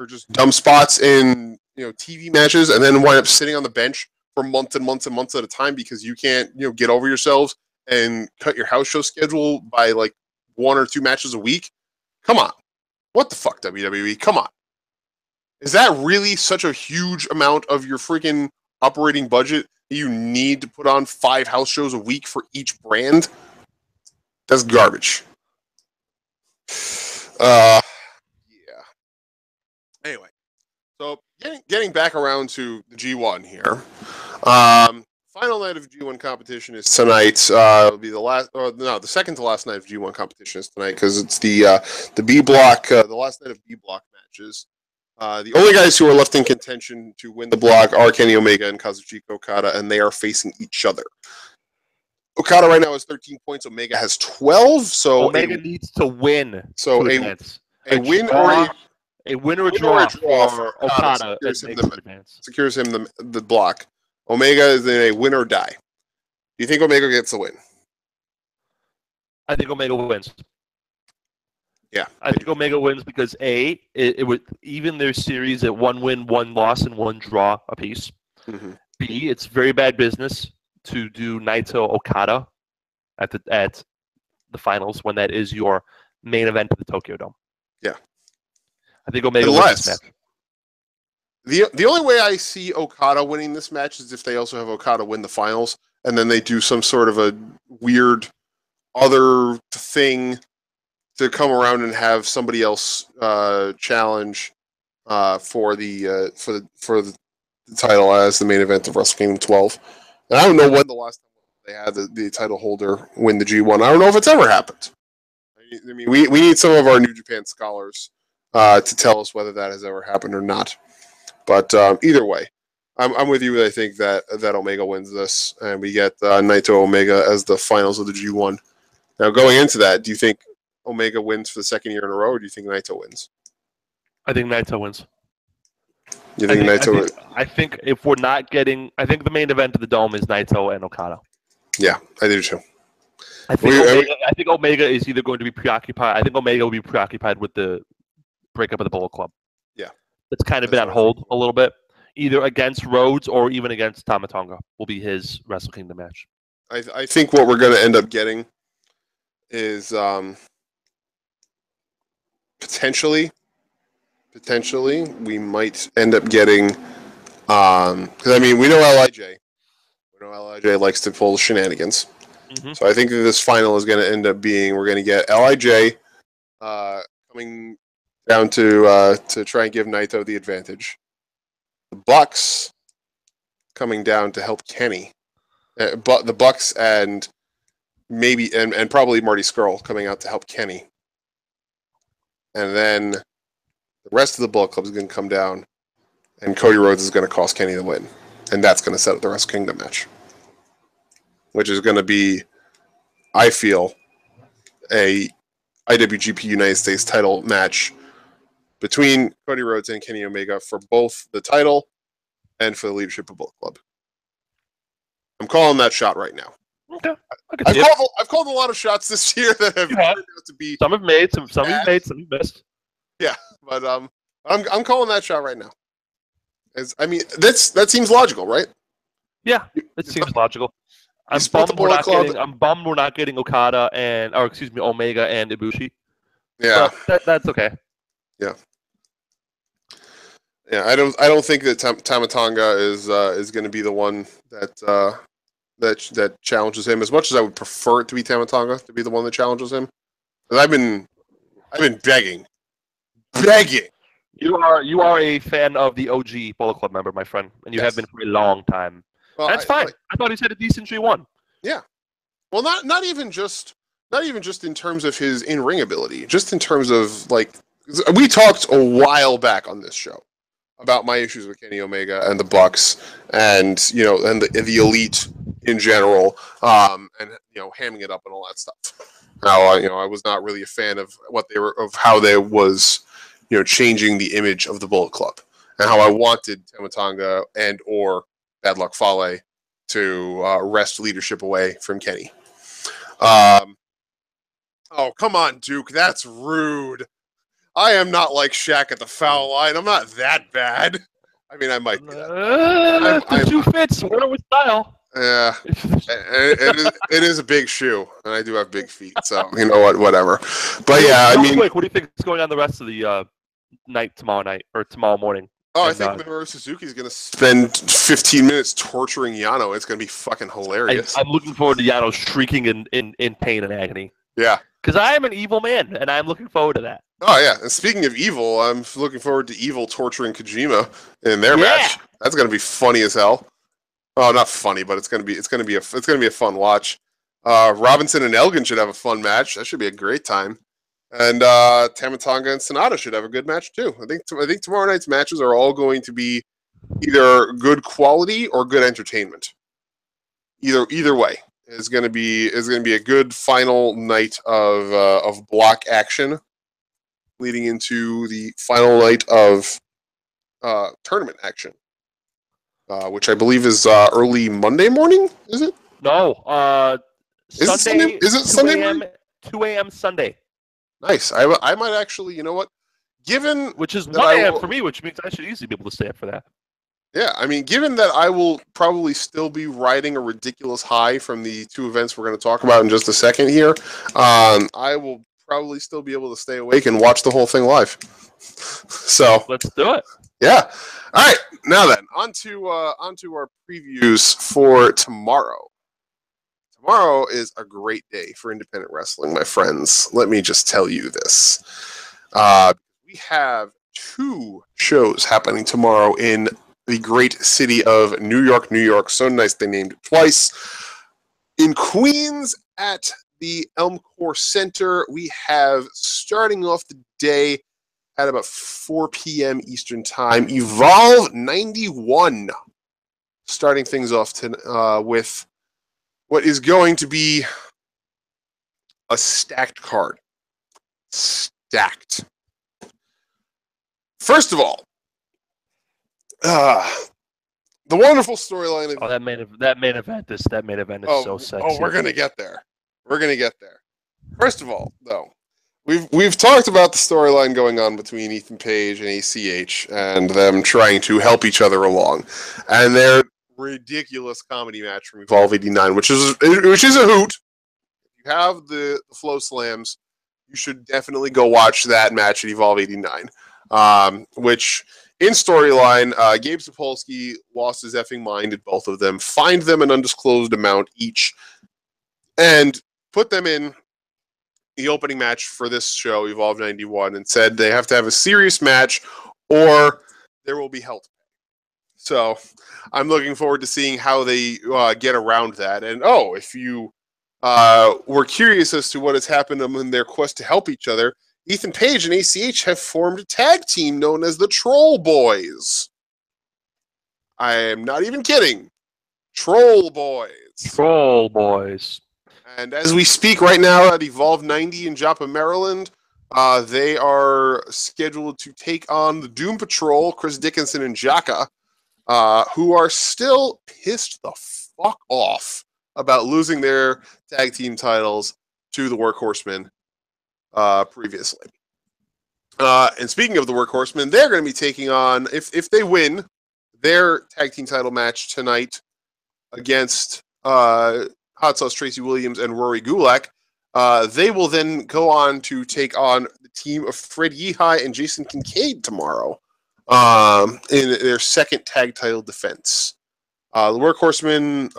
just dumb spots in TV matches, and then wind up sitting on the bench for months and months and months at a time because you can't get over yourselves and cut your house show schedule by like 1 or 2 matches a week. Come on, what the fuck, WWE? Come on, is that really such a huge amount of your freaking operating budget that you need to put on 5 house shows a week for each brand? That's garbage. Yeah. Anyway, so getting back around to the G1 here. Final night of G1 competition is tonight. It'll be the second to last night of G1 competition is tonight because it's the B block, the last night of B block matches. The only guys who are left in contention to win the block are Kenny Omega and Kazuchika Okada, and they are facing each other. Okada right now has 13 points. Omega has 12. So Omega needs to win. So a win or a draw for Okada secures him the block. Omega is in a win or die. Do you think Omega gets the win? I think Omega wins. Yeah, I think Omega wins because it would even their series at 1 win, 1 loss, and 1 draw apiece. Mm-hmm. B, it's very bad business to do Naito Okada at the finals when that is your main event of the Tokyo Dome. Yeah, I think Omega wins this match. The only way I see Okada winning this match is if they also have Okada win the finals, and then they do some sort of a weird other thing to come around and have somebody else challenge for the title as the main event of Wrestle Kingdom 12. And I don't know when the last time they had the title holder win the G1. I don't know if it's ever happened. I mean, we need some of our New Japan scholars to tell us whether that has ever happened or not. But either way, I'm with you. I think that Omega wins this, and we get Naito Omega as the finals of the G1. Now, going into that, do you think Omega wins for the second year in a row, or do you think Naito wins? I think Naito wins. You think Naito wins? I think if we're not getting... I think the main event of the Dome is Naito and Okada. Yeah, I do too. I think Omega is either going to be preoccupied... I think Omega will be preoccupied with the breakup of the Bullet Club. Yeah. It's kind of been on hold a little bit. Either against Rhodes or even against Tama Tonga will be his Wrestle Kingdom match. I think what we're going to end up getting is potentially we might end up getting because I mean we know LIJ likes to pull shenanigans. Mm-hmm. So I think that this final is going to end up being we're going to get LIJ coming down to try and give Naito the advantage. The Bucks coming down to help Kenny, but the Bucks and maybe and probably Marty Scurll coming out to help Kenny, and then the rest of the Bullet Club is going to come down, and Cody Rhodes is going to cost Kenny the win, and that's going to set up the Wrestle Kingdom match, which is going to be, I feel, a IWGP United States title match between Cody Rhodes and Kenny Omega for both the title and for the leadership of Bullet Club. I'm calling that shot right now. Okay. I've called a lot of shots this year that have turned out to be some have made, some you've made, some you've missed. Yeah, but I'm calling that shot right now. I mean, that seems logical, right? Yeah, it seems logical. I'm split the bummed we're Bullet not Club. getting. I'm bummed we're not getting Okada or excuse me, Omega and Ibushi. Yeah, But that's okay. yeah. I don't think that Tama Tonga is going to be the one that challenges him. As much as I would prefer it to be Tama Tonga to be the one that challenges him, because I've been begging. You are a fan of the OG Bullet Club member, my friend, and you have been for a long time. Well, that's fine. I thought he's had a decent G1. Yeah. Well, not even just in terms of his in-ring ability, just in terms of like we talked a while back on this show about my issues with Kenny Omega and the Bucks, and and the Elite in general, and hamming it up and all that stuff. How I was not really a fan of how they was changing the image of the Bullet Club, and how I wanted Tama Tonga and or Bad Luck Fale to wrest leadership away from Kenny. Oh, come on, Duke. That's rude. I am not like Shaq at the foul line. I'm not that bad. I mean, I might be that. The shoe fits. Wear it with style. Yeah. it is a big shoe, and I do have big feet, so you know what, whatever. But yeah, I mean, quick, what do you think is going on the rest of the night tomorrow morning? Oh, I think Minoru Suzuki is going to spend 15 minutes torturing Yano. It's going to be fucking hilarious. I'm looking forward to Yano shrieking in pain and agony. Yeah. Because I am an evil man, and I'm looking forward to that. Oh, yeah. And speaking of evil, I'm looking forward to Evil torturing Kojima in their match. That's going to be funny as hell. Oh, not funny, but it's going to be a fun watch. Robinson and Elgin should have a fun match. That should be a great time. And Tama Tonga and Sonata should have a good match too. I think tomorrow night's matches are all going to be either good quality or good entertainment. Either way is going to be a good final night of block action, leading into the final night of tournament action, which I believe is early Monday morning. Is it? No. Sunday. Is it Sunday morning? 2 a.m. Sunday. Nice. I might actually, you know what? Which is 1 a.m. for me, which means I should easily be able to stay up for that. Yeah, I mean, given that I will probably still be riding a ridiculous high from the two events we're going to talk about in just a second here, I will probably still be able to stay awake and watch the whole thing live. So let's do it. Yeah. All right. Now then, onto our previews for tomorrow. Tomorrow is a great day for independent wrestling, my friends. Let me just tell you this. We have 2 shows happening tomorrow in the great city of New York, New York. So nice they named it twice. In Queens at the Elmcore Center, we have, starting off the day at about 4 p.m. Eastern Time, Evolve 91. Starting things off with what is going to be a stacked card. Stacked. First of all, the wonderful storyline of that main event is so sexy. Oh, we're gonna get there. First of all, though, we've talked about the storyline going on between Ethan Page and ACH and them trying to help each other along, and their ridiculous comedy match from Evolve 89, which is a hoot. If you have the Flow Slams, you should definitely go watch that match at Evolve 89. Which in storyline, Gabe Sapolsky lost his effing mind at both of them, fined them an undisclosed amount each, and put them in the opening match for this show, Evolve 91, and said they have to have a serious match or there will be hell to pay. So I'm looking forward to seeing how they get around that. And if you were curious as to what has happened in their quest to help each other, Ethan Page and ACH have formed a tag team known as the Troll Boys. I am not even kidding. Troll Boys. Troll Boys. And as we speak right now at Evolve 90 in Joppa, Maryland, they are scheduled to take on the Doom Patrol, Chris Dickinson and Jaka, who are still pissed the fuck off about losing their tag team titles to the Workhorsemen previously. And speaking of the Workhorsemen, they're going to be taking on, if they win, their tag team title match tonight against Hot Sauce Tracy Williams and Rory Gulak. They will then go on to take on the team of Fred Yehi and Jason Kincaid tomorrow in their second tag title defense. The Workhorsemen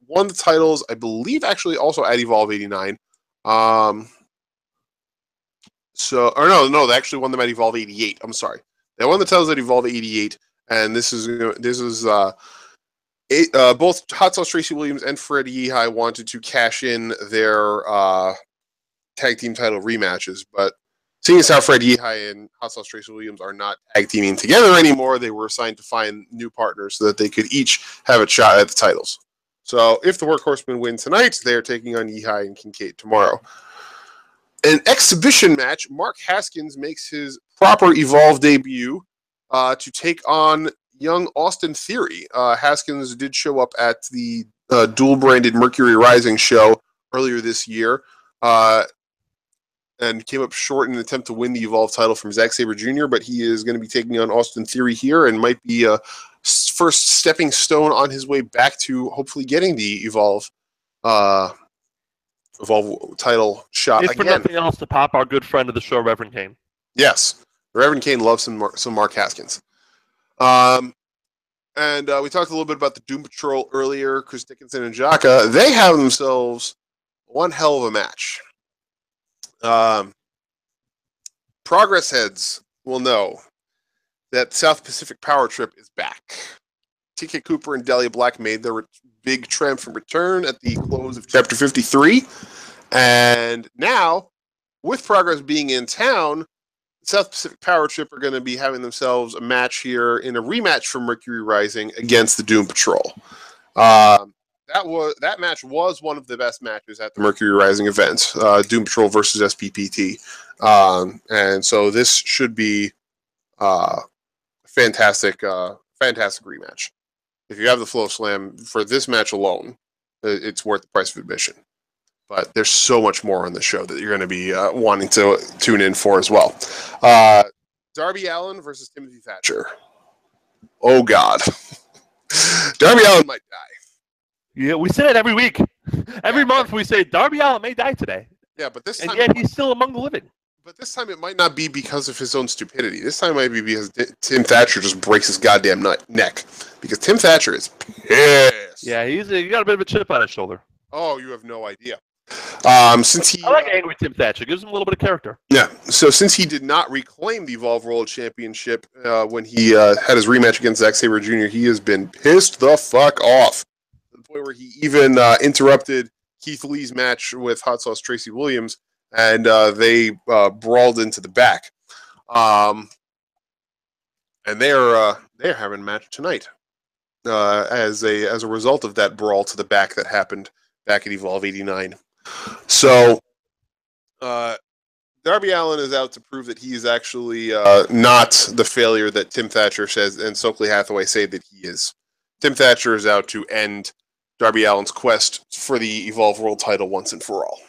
won the titles, I believe, actually also at Evolve 89. They actually won them at Evolve 88. I'm sorry. They won the titles at Evolve 88, and this is both Hot Sauce Tracy Williams and Fred Yehi wanted to cash in their tag team title rematches, but seeing as how Fred Yehi and Hot Sauce Tracy Williams are not tag teaming together anymore, they were assigned to find new partners so that they could each have a shot at the titles. So if the Workhorsemen win tonight, they are taking on Yehi and Kincaid tomorrow. An exhibition match, Mark Haskins makes his proper Evolve debut to take on young Austin Theory. Haskins did show up at the dual-branded Mercury Rising show earlier this year and came up short in an attempt to win the Evolve title from Zack Sabre Jr., but he is going to be taking on Austin Theory here and might be a first stepping stone on his way back to hopefully getting the Evolve title shot if again. For nothing else, to pop our good friend of the show, Reverend Kane. Yes, Reverend Kane loves some Mark Haskins. And we talked a little bit about the Doom Patrol earlier, Chris Dickinson and Jaka. They have themselves one hell of a match. Progress heads will know that South Pacific Power Trip is back. TK Cooper and Dahlia Black made their big triumphant return at the close of Chapter 53. And now, with Progress being in town, South Pacific Power Trip are going to be having themselves a match here in a rematch from Mercury Rising against the Doom Patrol. That match was one of the best matches at the Mercury Rising event, Doom Patrol versus SPPT. And so this should be a fantastic rematch. If you have the Flow Slam for this match alone, it's worth the price of admission. But there's so much more on the show that you're going to be wanting to tune in for as well. Darby Allin versus Timothy Thatcher. Oh, God. Darby Allin might die. Yeah, we say that every week. Every month we say Darby Allin may die today. Yeah, but this time... And yet he's still among the living. But this time it might not be because of his own stupidity. This time it might be because Tim Thatcher just breaks his goddamn neck. Because Tim Thatcher is pissed. Yeah, he got a bit of a chip on his shoulder. Oh, you have no idea. I like angry Tim Thatcher. Gives him a little bit of character. Yeah. So since he did not reclaim the Evolve World Championship when he had his rematch against Zack Sabre Jr., he has been pissed the fuck off. To the point where he even interrupted Keith Lee's match with Hot Sauce Tracy Williams, and they brawled into the back. And they're having a match tonight as a result of that brawl to the back that happened back at Evolve 89. So, Darby Allin is out to prove that he is actually not the failure that Tim Thatcher says and Stokely Hathaway say that he is. Tim Thatcher is out to end Darby Allin's quest for the Evolve World title once and for all.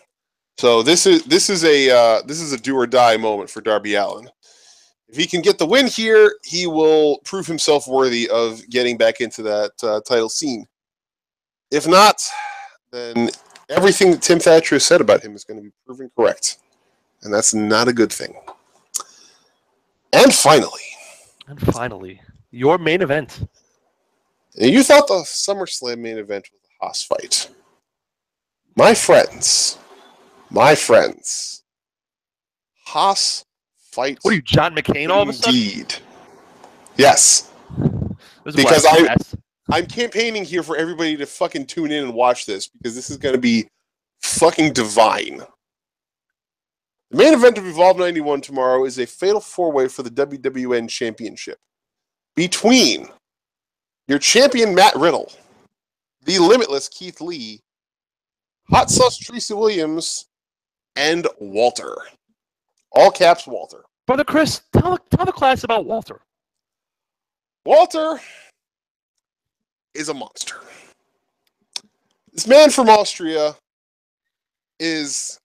So this is a do or die moment for Darby Allin. If he can get the win here, he will prove himself worthy of getting back into that title scene. If not, then everything that Tim Thatcher has said about him is going to be proven correct. And that's not a good thing. And finally, your main event. You thought the SummerSlam main event was a Haas fight. My friends, Haas fights. What are you, John McCain all of a sudden? Indeed. Yes. Because I'm campaigning here for everybody to fucking tune in and watch this, because this is going to be fucking divine. The main event of Evolve 91 tomorrow is a fatal four-way for the WWN Championship between your champion Matt Riddle, the Limitless Keith Lee, Hot Sauce Tracy Williams, and Walter. All caps Walter. Brother Chris, tell the class about Walter. Walter is a monster. This man from Austria is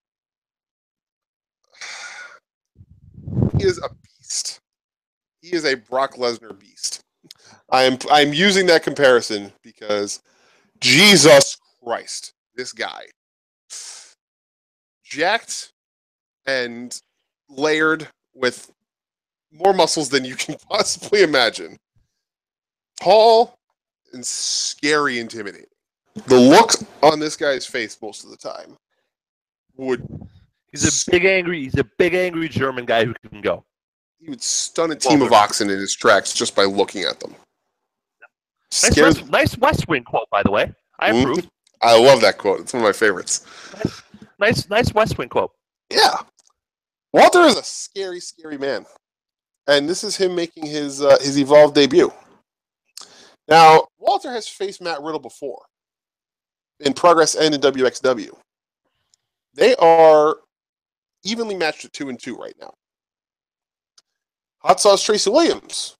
a beast. He is a Brock Lesnar beast. I'm using that comparison because Jesus Christ. this guy. Jacked and layered with more muscles than you can possibly imagine. Tall and scary, intimidating. The look on this guy's face most of the time would... He's a big angry German guy who can go. He would stun a team of oxen in his tracks just by looking at them. Nice West Wing quote, by the way. I approve. I love that quote. It's one of my favorites. Nice West Wing quote. Yeah. Walter is a scary, scary man. And this is him making his Evolve debut. Now, Walter has faced Matt Riddle before in Progress and in WXW. They are evenly matched at 2-2 right now. Hot Sauce Tracy Williams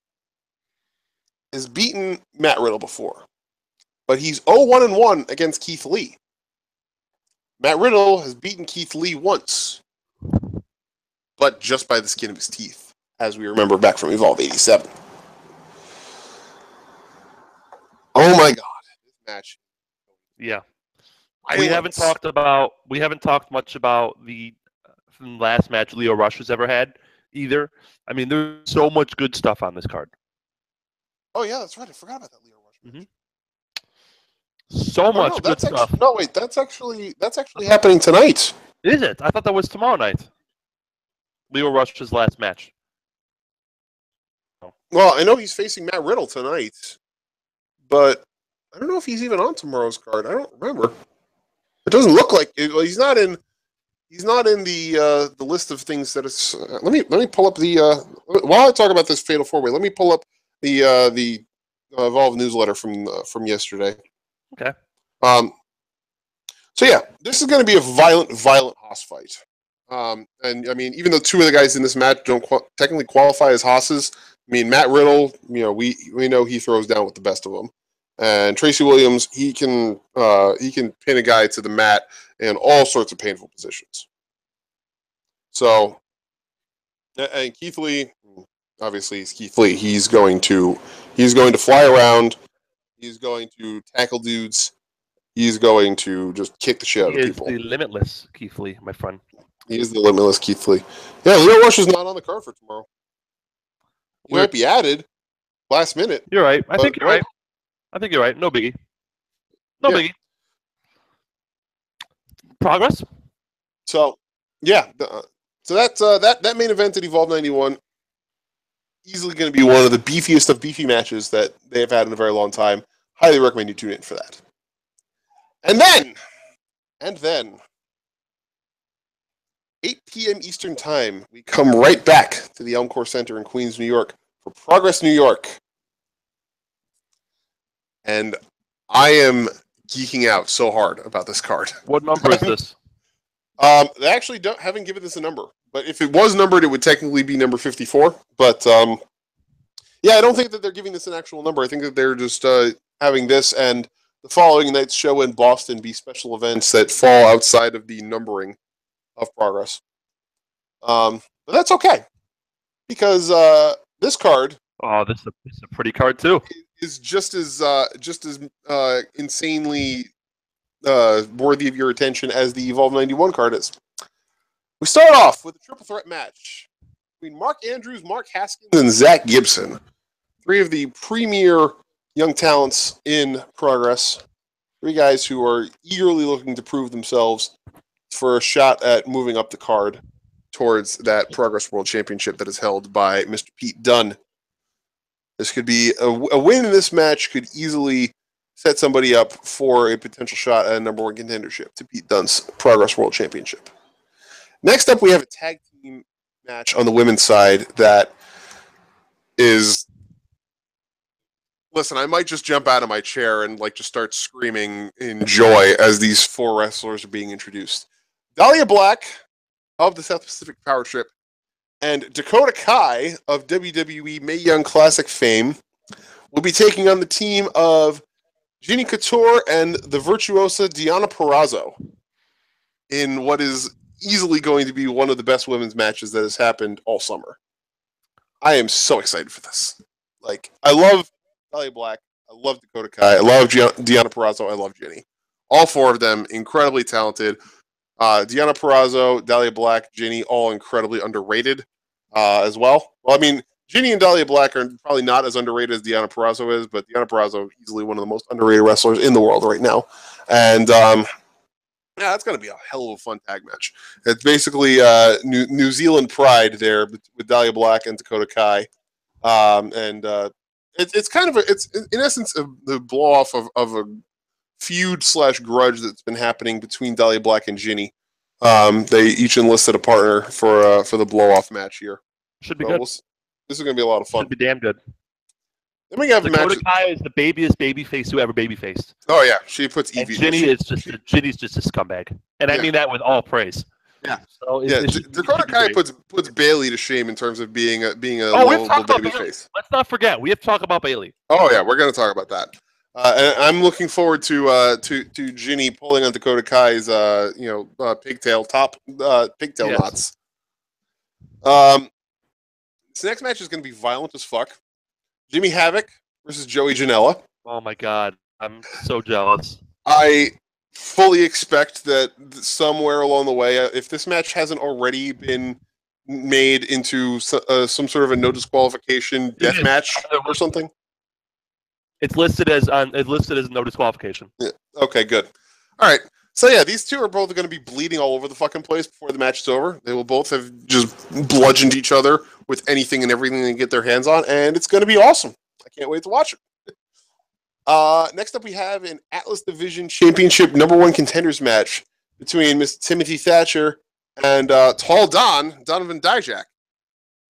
has beaten Matt Riddle before, but he's 0-1-1 against Keith Lee. Matt Riddle has beaten Keith Lee once, but just by the skin of his teeth, as we remember back from Evolve 87. Oh my God, this match. Yeah. We haven't talked much about the last match Leo Rush has ever had either. I mean, there's so much good stuff on this card. Oh yeah, that's right. I forgot about that Leo Rush match. So much good stuff. No, wait, that's actually happening tonight. Is it? I thought that was tomorrow night. Leo Rush's last match. Well, I know he's facing Matt Riddle tonight, but I don't know if he's even on tomorrow's card. I don't remember. It doesn't look like it. He's not in. He's not in the list of things that it's. Let me pull up the. While I talk about this Fatal 4-Way, let me pull up the Evolve newsletter from yesterday. Okay. So yeah, this is going to be a violent Haas fight. And I mean, even though two of the guys in this match don't technically qualify as Haas's, I mean, Matt Riddle, we know he throws down with the best of them, and Tracy Williams, he can pin a guy to the mat in all sorts of painful positions. So, and Keith Lee, obviously, he's Keith Lee. He's going to fly around. He's going to tackle dudes. He's going to just kick the shit out of people. He is the limitless Keith Lee, my friend. He is the limitless Keith Lee. Yeah, Leo Rush is not on the card for tomorrow. He might be added last minute. You're right. I think you're right. No biggie. No biggie. Progress. So, yeah. So that main event at Evolve 91, easily going to be one of the beefiest of beefy matches that they have had in a very long time. Highly recommend you tune in for that. And then, 8 p.m. Eastern Time, we come right back to the Elmcore Center in Queens, New York for Progress New York. And I am geeking out so hard about this card. What number is this? They actually haven't given this a number. But if it was numbered, it would technically be number 54. But, yeah, I don't think that they're giving this an actual number. I think that they're just having this and the following night's show in Boston be special events that fall outside of the numbering of Progress. But that's okay. Because this card... Oh, this is a pretty card, too. ...is just as insanely worthy of your attention as the Evolve 91 card is. We start off with a triple threat match between Mark Andrews, Mark Haskins, and Zach Gibson. Three of the premier young talents in Progress. Three guys who are eagerly looking to prove themselves for a shot at moving up the card towards that Progress World Championship that is held by Mr. Pete Dunne. This could be a win in this match could easily set somebody up for a potential shot at a number one contendership to Pete Dunne's Progress World Championship. Next up, we have a tag team match on the women's side that is... Listen, I might just jump out of my chair and just start screaming in joy as these four wrestlers are being introduced. Dahlia Black of the South Pacific Power Trip and Dakota Kai of WWE Mae Young Classic fame will be taking on the team of Ginny Couture and the virtuosa Deonna Purrazzo in what is easily going to be one of the best women's matches that has happened all summer. I am so excited for this. I love Dahlia Black. I love Dakota Kai. I love Deonna Purrazzo. I love Ginny. All four of them incredibly talented. Deonna Purrazzo, Dahlia Black, Ginny, all incredibly underrated as well. Well, I mean, Ginny and Dahlia Black are probably not as underrated as Deonna Purrazzo is, but Deonna Purrazzo is easily one of the most underrated wrestlers in the world right now. And yeah, that's going to be a hell of a fun tag match. It's basically New Zealand pride there with Dahlia Black and Dakota Kai. It's kind of it's in essence the blow off of a feud / grudge that's been happening between Dahlia Black and Ginny. They each enlisted a partner for the blow off match here. Should be good. This is going to be a lot of fun. Should be damn good. Then we have Dakota Kai is the babyest babyface who ever babyfaced. Oh yeah, she puts Evie. Ginny's just a scumbag, and I mean that with all praise. Yeah. So Dakota Kai puts Bayley to shame in terms of being a lovable babyface. Let's not forget, we have to talk about Bayley. Oh yeah, we're going to talk about that. And I'm looking forward to Ginny pulling on Dakota Kai's pigtail knots. This next match is going to be violent as fuck. Jimmy Havoc versus Joey Janela. Oh my god, I'm so jealous. I fully expect that somewhere along the way, if this match hasn't already been made into some sort of a no disqualification death match or something. It's listed as no disqualification. Yeah. Okay, good. All right. So yeah, these two are both going to be bleeding all over the fucking place before the match is over. They will both have just bludgeoned each other with anything and everything they can get their hands on, and it's going to be awesome. I can't wait to watch it. Next up, we have an Atlas Division Championship #1 contenders match between Miss Timothy Thatcher and Tall Donovan Dijak,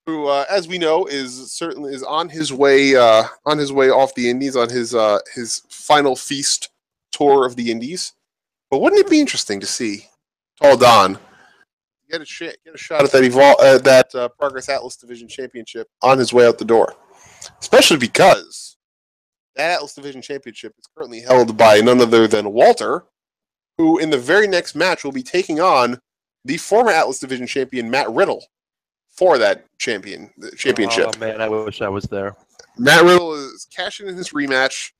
who, as we know, is on his way off the Indies on his final feast tour of the Indies. But wouldn't it be interesting to see Tall Don get a shot at that Progress Atlas Division Championship on his way out the door? Especially because that Atlas Division Championship is currently held by none other than Walter, who in the very next match will be taking on the former Atlas Division champion Matt Riddle for that championship. Oh man, I wish I was there. Matt Riddle is cashing in his rematch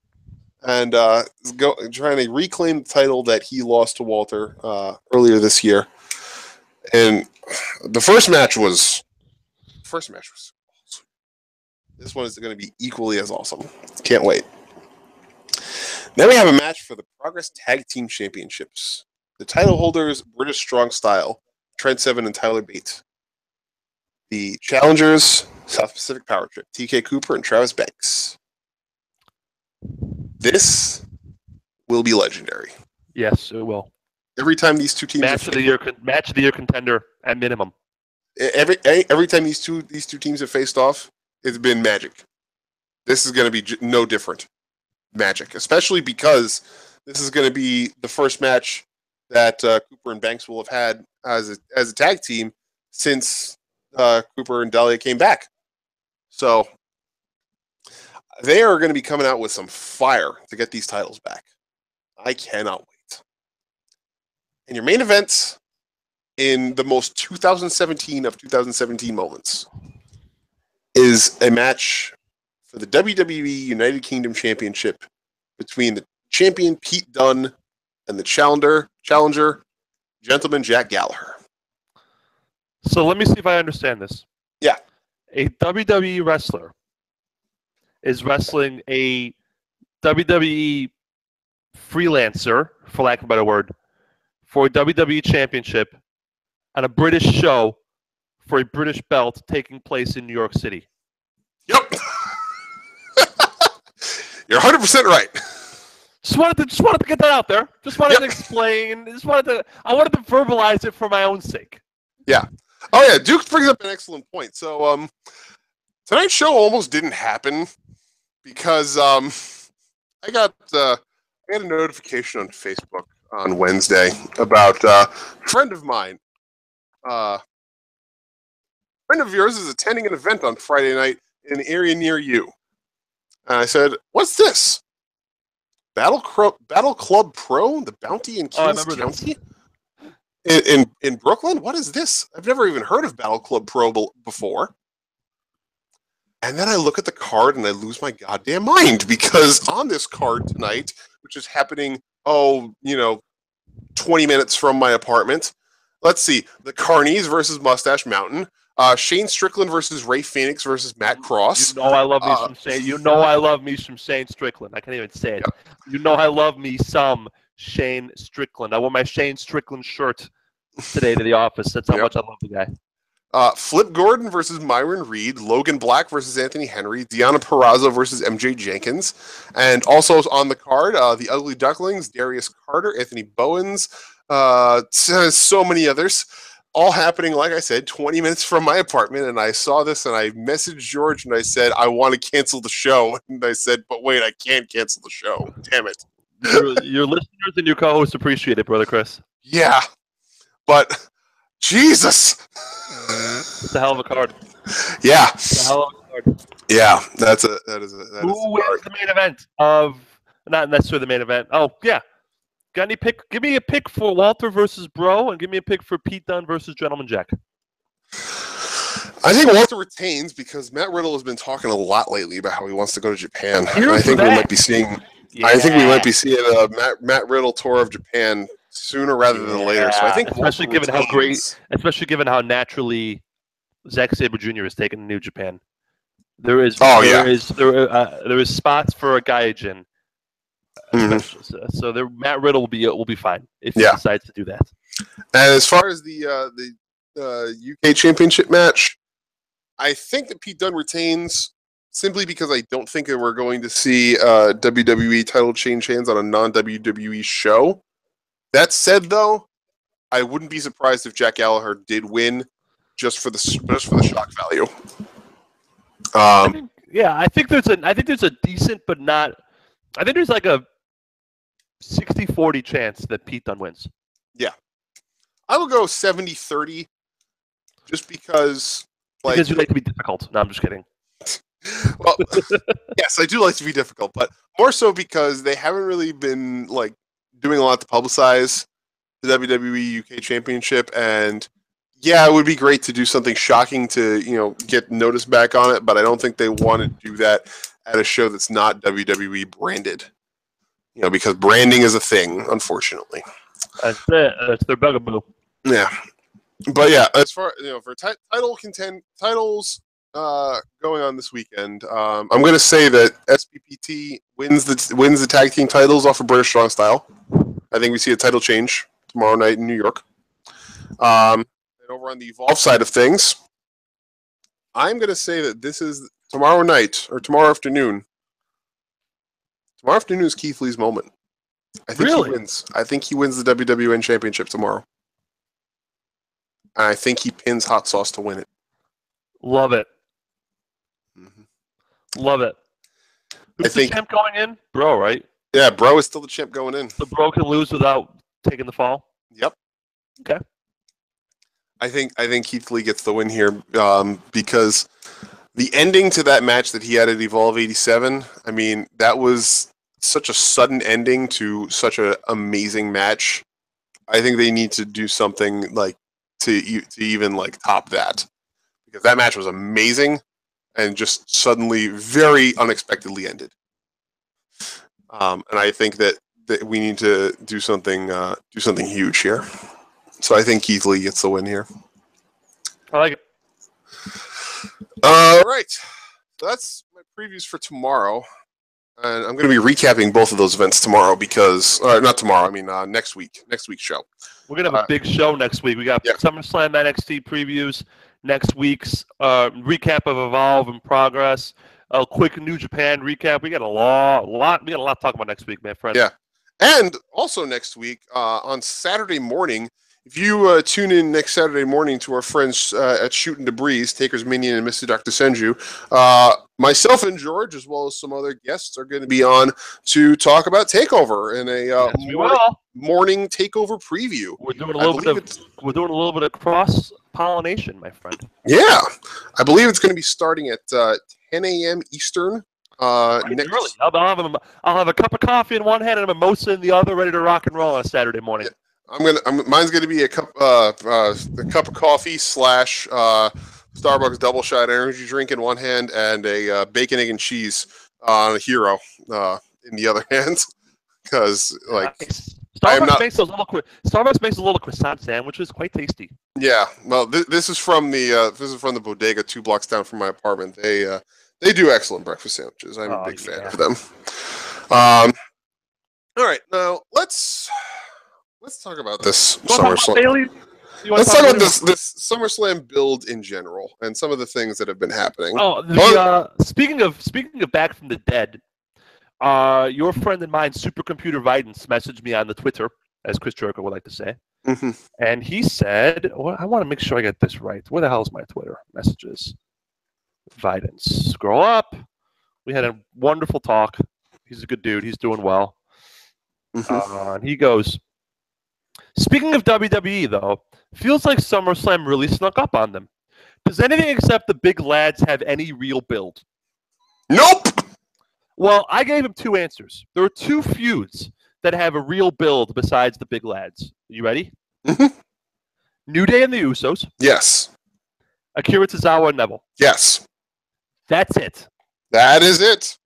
and is trying to reclaim the title that he lost to Walter earlier this year. And the first match was awesome. This one is going to be equally as awesome. Can't wait. Then we have a match for the Progress Tag Team Championships. The title holders, British Strong Style, Trent Seven and Tyler Bate. The challengers, South Pacific Power Trip, TK Cooper and Travis Banks. This will be legendary. Yes, it will. Every time these two teams match of the year contender at minimum. Every time these two teams have faced off, it's been magic. This is going to be no different. Magic, especially because this is going to be the first match that Cooper and Banks will have had as a tag team since Cooper and Dahlia came back. So they are going to be coming out with some fire to get these titles back. I cannot wait. And your main events in the most 2017 of 2017 moments is a match for the WWE United Kingdom Championship between the champion Pete Dunne and the challenger gentleman Jack Gallagher. So let me see if I understand this. Yeah. A WWE wrestler is wrestling a WWE freelancer, for lack of a better word, for a WWE championship on a British show for a British belt taking place in New York City. Yep. You're 100% right. Just wanted to get that out there. Just wanted to explain. I wanted to verbalize it for my own sake. Yeah. Oh yeah, Duke brings up an excellent point. So tonight's show almost didn't happen because I got a notification on Facebook on Wednesday about a friend of mine. A friend of yours is attending an event on Friday night in an area near you. And I said, "What's this? Battle Club Pro, the Bounty in Kings County in Brooklyn? What is this? I've never even heard of Battle Club Pro before." And then I look at the card and I lose my goddamn mind because on this card tonight, which is happening 20 minutes from my apartment. Let's see. The Carnies versus Mustache Mountain. Shane Strickland versus Ray Phoenix versus Matt Cross. You know I love me some Shane. You know I love me some Shane Strickland. I can't even say it. Yep. You know I love me some Shane Strickland. I wore my Shane Strickland shirt today to the office. That's how much I love the guy. Flip Gordon versus Myron Reed, Logan Black versus Anthony Henry, Deonna Purrazzo versus MJ Jenkins, and also on the card, the Ugly Ducklings, Darius Carter, Anthony Bowens, so many others, all happening, like I said, 20 minutes from my apartment, and I saw this, and I messaged George, and I said, I want to cancel the show, and I said, but wait, I can't cancel the show, damn it. Your listeners and your co-hosts appreciate it, Brother Chris. Yeah, but... Jesus! It's a hell of a card. Yeah. It's a hell of a card. Yeah, that is Who wins the main event of not necessarily the main event? Oh yeah. Got any pick? Give me a pick for Walter versus Bro, and give me a pick for Pete Dunne versus Gentleman Jack. I think Walter retains because Matt Riddle has been talking a lot lately about how he wants to go to Japan. I think we might be seeing. Yeah. I think we might be seeing a Matt Riddle tour of Japan sooner rather than later. So I think, especially given how naturally Zack Sabre Jr. is taken to New Japan, there is spots for a Gaijin. So Matt Riddle will be fine if he decides to do that. And as far as the UK Championship match, I think that Pete Dunne retains simply because I don't think that we're going to see WWE title change hands on a non-WWE show. That said, though, I wouldn't be surprised if Jack Gallagher did win just for the shock value. I think there's a decent, but not. I think there's like a 60-40 chance that Pete Dunne wins. Yeah, I will go 70-30, just because. Because you like to be difficult. No, I'm just kidding. Well, yes, I do like to be difficult, but more so because they haven't really been doing a lot to publicize the WWE UK Championship, and yeah, it would be great to do something shocking to get notice back on it, but I don't think they want to do that at a show that's not WWE branded. Because branding is a thing, unfortunately. That's it. That's their bugaboo. Yeah, but yeah, as far for titles going on this weekend, I'm going to say that SPPT wins the tag team titles off of British Strong Style. I think we see a title change tomorrow night in New York. And over on the Evolve side of things, I'm going to say that this is tomorrow night or tomorrow afternoon. Tomorrow afternoon is Keith Lee's moment. I think he wins. I think he wins the WWN Championship tomorrow. And I think he pins Hot Sauce to win it. Love it. Mm-hmm. Love it. Who's the champ going in? Bro, right? Yeah, Bro is still the champ going in. So Bro can lose without taking the fall? Yep. Okay. I think Keith Lee gets the win here because the ending to that match that he had at Evolve 87, I mean, that was such a sudden ending to such an amazing match. I think they need to do something to even top that, because that match was amazing and just suddenly very unexpectedly ended. And I think that we need to do something huge here. So I think Keith Lee gets the win here. I like it. All right. So that's my previews for tomorrow. And I'm going to be recapping both of those events tomorrow because, not tomorrow, I mean next week's show. We're going to have a big show next week. We got Summerslam NXT previews next week's recap of Evolve and Progress. A quick New Japan recap. We got a lot to talk about next week, man, friend. Yeah. And also next week, on Saturday morning, if you tune in next Saturday morning to our friends at Shootin' Debris, Taker's Minion and Mr. Dr. Senju, myself and George, as well as some other guests, are going to be on to talk about TakeOver in a morning TakeOver preview. We're doing a little bit of cross-pollination, my friend. Yeah. I believe it's going to be starting at 10 a.m. Eastern. Early. I'll have a cup of coffee in one hand and a mimosa in the other, ready to rock and roll on a Saturday morning. Yeah. Mine's gonna be a cup of coffee / Starbucks double shot energy drink in one hand and a bacon, egg, and cheese on a Hero in the other hand. because like Nice. I am not. Starbucks makes a little croissant sandwich, which is quite tasty. Yeah, well, this is from the bodega 2 blocks down from my apartment. They do excellent breakfast sandwiches. I'm a big fan of them. All right, now let's talk about this SummerSlam. Let's talk about this SummerSlam build in general and some of the things that have been happening. Speaking of back from the dead, your friend and mine, Supercomputer Vidance, messaged me on the Twitter, as Chris Jericho would like to say, and he said, well, I want to make sure I get this right. Where the hell is my Twitter messages? Vidance. Scroll up. We had a wonderful talk. He's a good dude. He's doing well. And he goes, speaking of WWE, though, feels like SummerSlam really snuck up on them. Does anything except the big lads have any real build? Nope! Well, I gave him 2 answers. There are 2 feuds that have a real build besides the big lads. You ready? New Day and the Usos. Yes. Akira Tozawa and Neville. Yes. That's it. That is it.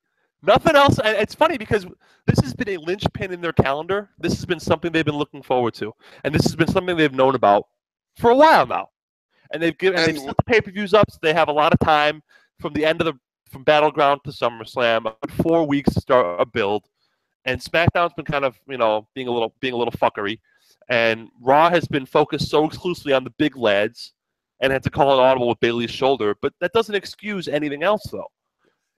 Nothing else. And it's funny because this has been a linchpin in their calendar. This has been something they've been looking forward to. And this has been something they've known about for a while now. And they've set the pay-per-views up, so they have a lot of time from the end of from Battleground to SummerSlam, about 4 weeks to start a build. And SmackDown's been kind of, being a little fuckery. And Raw has been focused so exclusively on the big lads and had to call an audible with Bayley's shoulder. But that doesn't excuse anything else, though.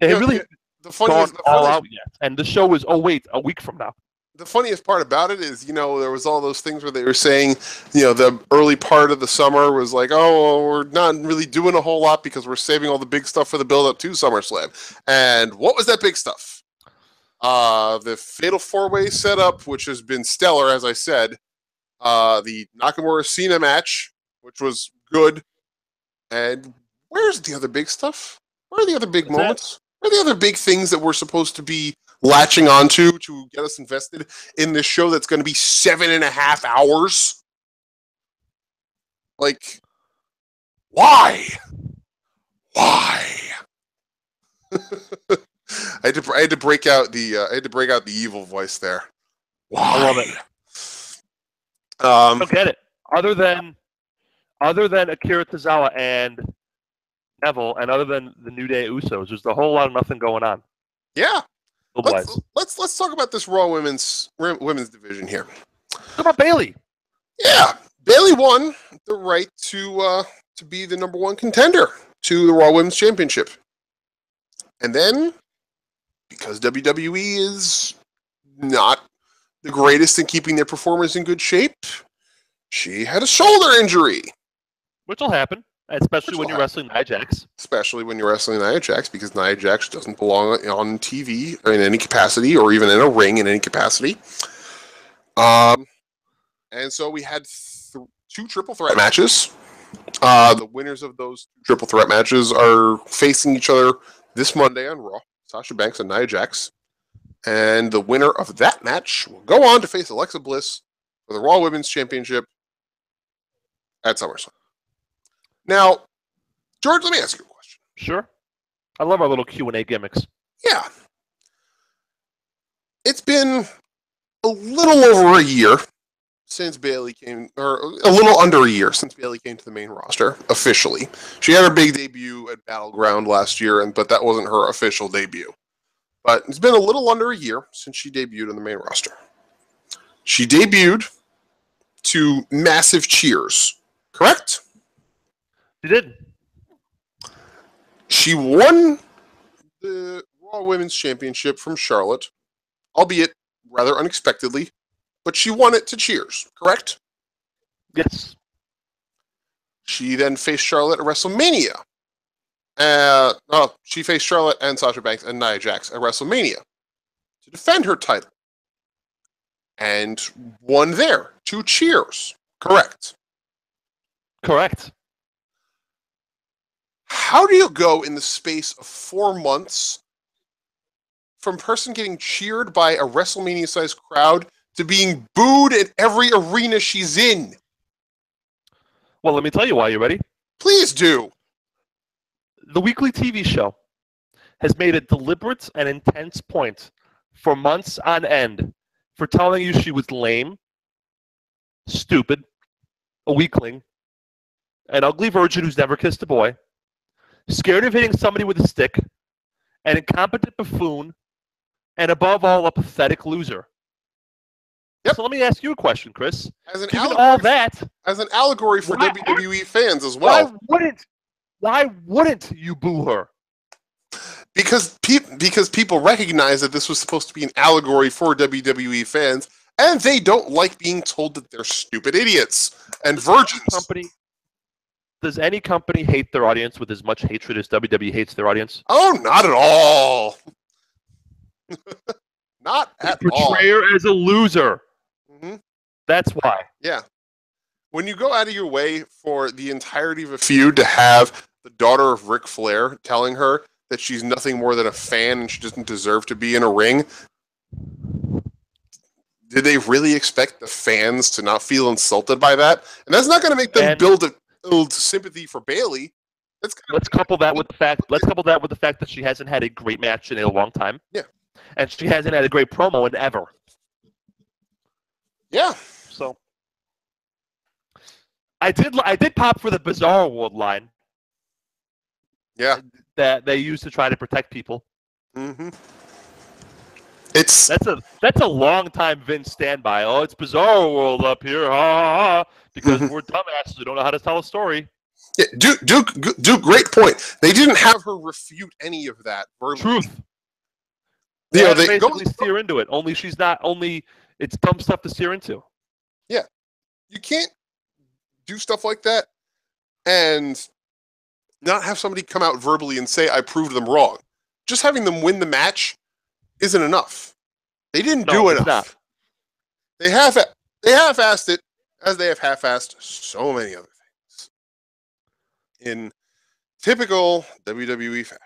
They really gone all out yet. And the show is, a week from now. The funniest part about it is, there was all those things where they were saying, the early part of the summer was like, we're not really doing a whole lot because we're saving all the big stuff for the build-up to SummerSlam. And what was that big stuff? The Fatal 4-Way setup, which has been stellar, as I said. The Nakamura-Cena match, which was good. And where's the other big stuff? Where are the other big moments? Where are the other big things that we're supposed to be latching onto to get us invested in this show that's going to be 7.5 hours? Like, why? I had to break out the evil voice there. Why? I love it. I don't get it. Other than Akira Tozawa and Neville, and other than the New Day Usos, there's a whole lot of nothing going on. Yeah. Let's talk about this Raw women's division here. What about Bayley? Yeah, Bayley won the right to be the number 1 contender to the Raw Women's Championship, and then because WWE is not the greatest in keeping their performers in good shape, she had a shoulder injury, which will happen. Especially when you're wrestling Nia Jax. Especially when you're wrestling Nia Jax, because Nia Jax doesn't belong on TV in any capacity, or even in a ring in any capacity. And so we had 2 triple threat matches. The winners of those 2 triple threat matches are facing each other this Monday on Raw. Sasha Banks and Nia Jax. And the winner of that match will go on to face Alexa Bliss for the Raw Women's Championship at SummerSlam. Now, George, let me ask you a question. Sure. I love our little Q&A gimmicks. Yeah. It's been a little over a year since Bayley came, or a little under a year since Bayley came to the main roster, officially. She had her big debut at Battleground last year, but that wasn't her official debut. But it's been a little under a year since she debuted on the main roster. She debuted to massive cheers, correct? She did. She won the Raw Women's Championship from Charlotte, albeit rather unexpectedly, but she won it to cheers, correct? Yes. She then faced Charlotte at WrestleMania. She faced Charlotte and Sasha Banks and Nia Jax at WrestleMania to defend her title. And won there to cheers, correct? Correct. How do you go in the space of 4 months from person getting cheered by a WrestleMania-sized crowd to being booed at every arena she's in? Well, let me tell you why. You ready? Please do. The weekly TV show has made a deliberate and intense point for months on end for telling you she was lame, stupid, a weakling, an ugly virgin who's never kissed a boy, scared of hitting somebody with a stick, an incompetent buffoon, and above all, a pathetic loser. Yep. So let me ask you a question, Chris. As an Given all that, as an allegory for WWE fans as well. Why wouldn't you boo her? Because people recognize that this was supposed to be an allegory for WWE fans, and they don't like being told that they're stupid idiots and virgins. Does any company hate their audience with as much hatred as WWE hates their audience? Oh, not at all. Not at all. Portray her as a loser. Mm-hmm. That's why. Yeah. When you go out of your way for the entirety of a feud to have the daughter of Ric Flair telling her that she's nothing more than a fan and she doesn't deserve to be in a ring, did they really expect the fans to not feel insulted by that? And that's not going to make them build sympathy for Bayley. Let's couple that with the fact that she hasn't had a great match in a long time. Yeah. And she hasn't had a great promo in ever. Yeah. So I did pop for the Bizarre World line. Yeah. That they use to try to protect people. Mm-hmm. That's a long time Vince standby. Oh, it's Bizarre World up here, ha ha ha, because we're dumbasses who don't know how to tell a story. Yeah, Duke, great point. They didn't have her refute any of that verbally. Truth. They basically steer into it. Only she's not. Only it's dumb stuff to steer into. Yeah, you can't do stuff like that and not have somebody come out verbally and say, I proved them wrong. Just having them win the match isn't enough. They didn't do enough. Not. They half-assed it, as they have half-assed so many other things. In typical WWE fashion.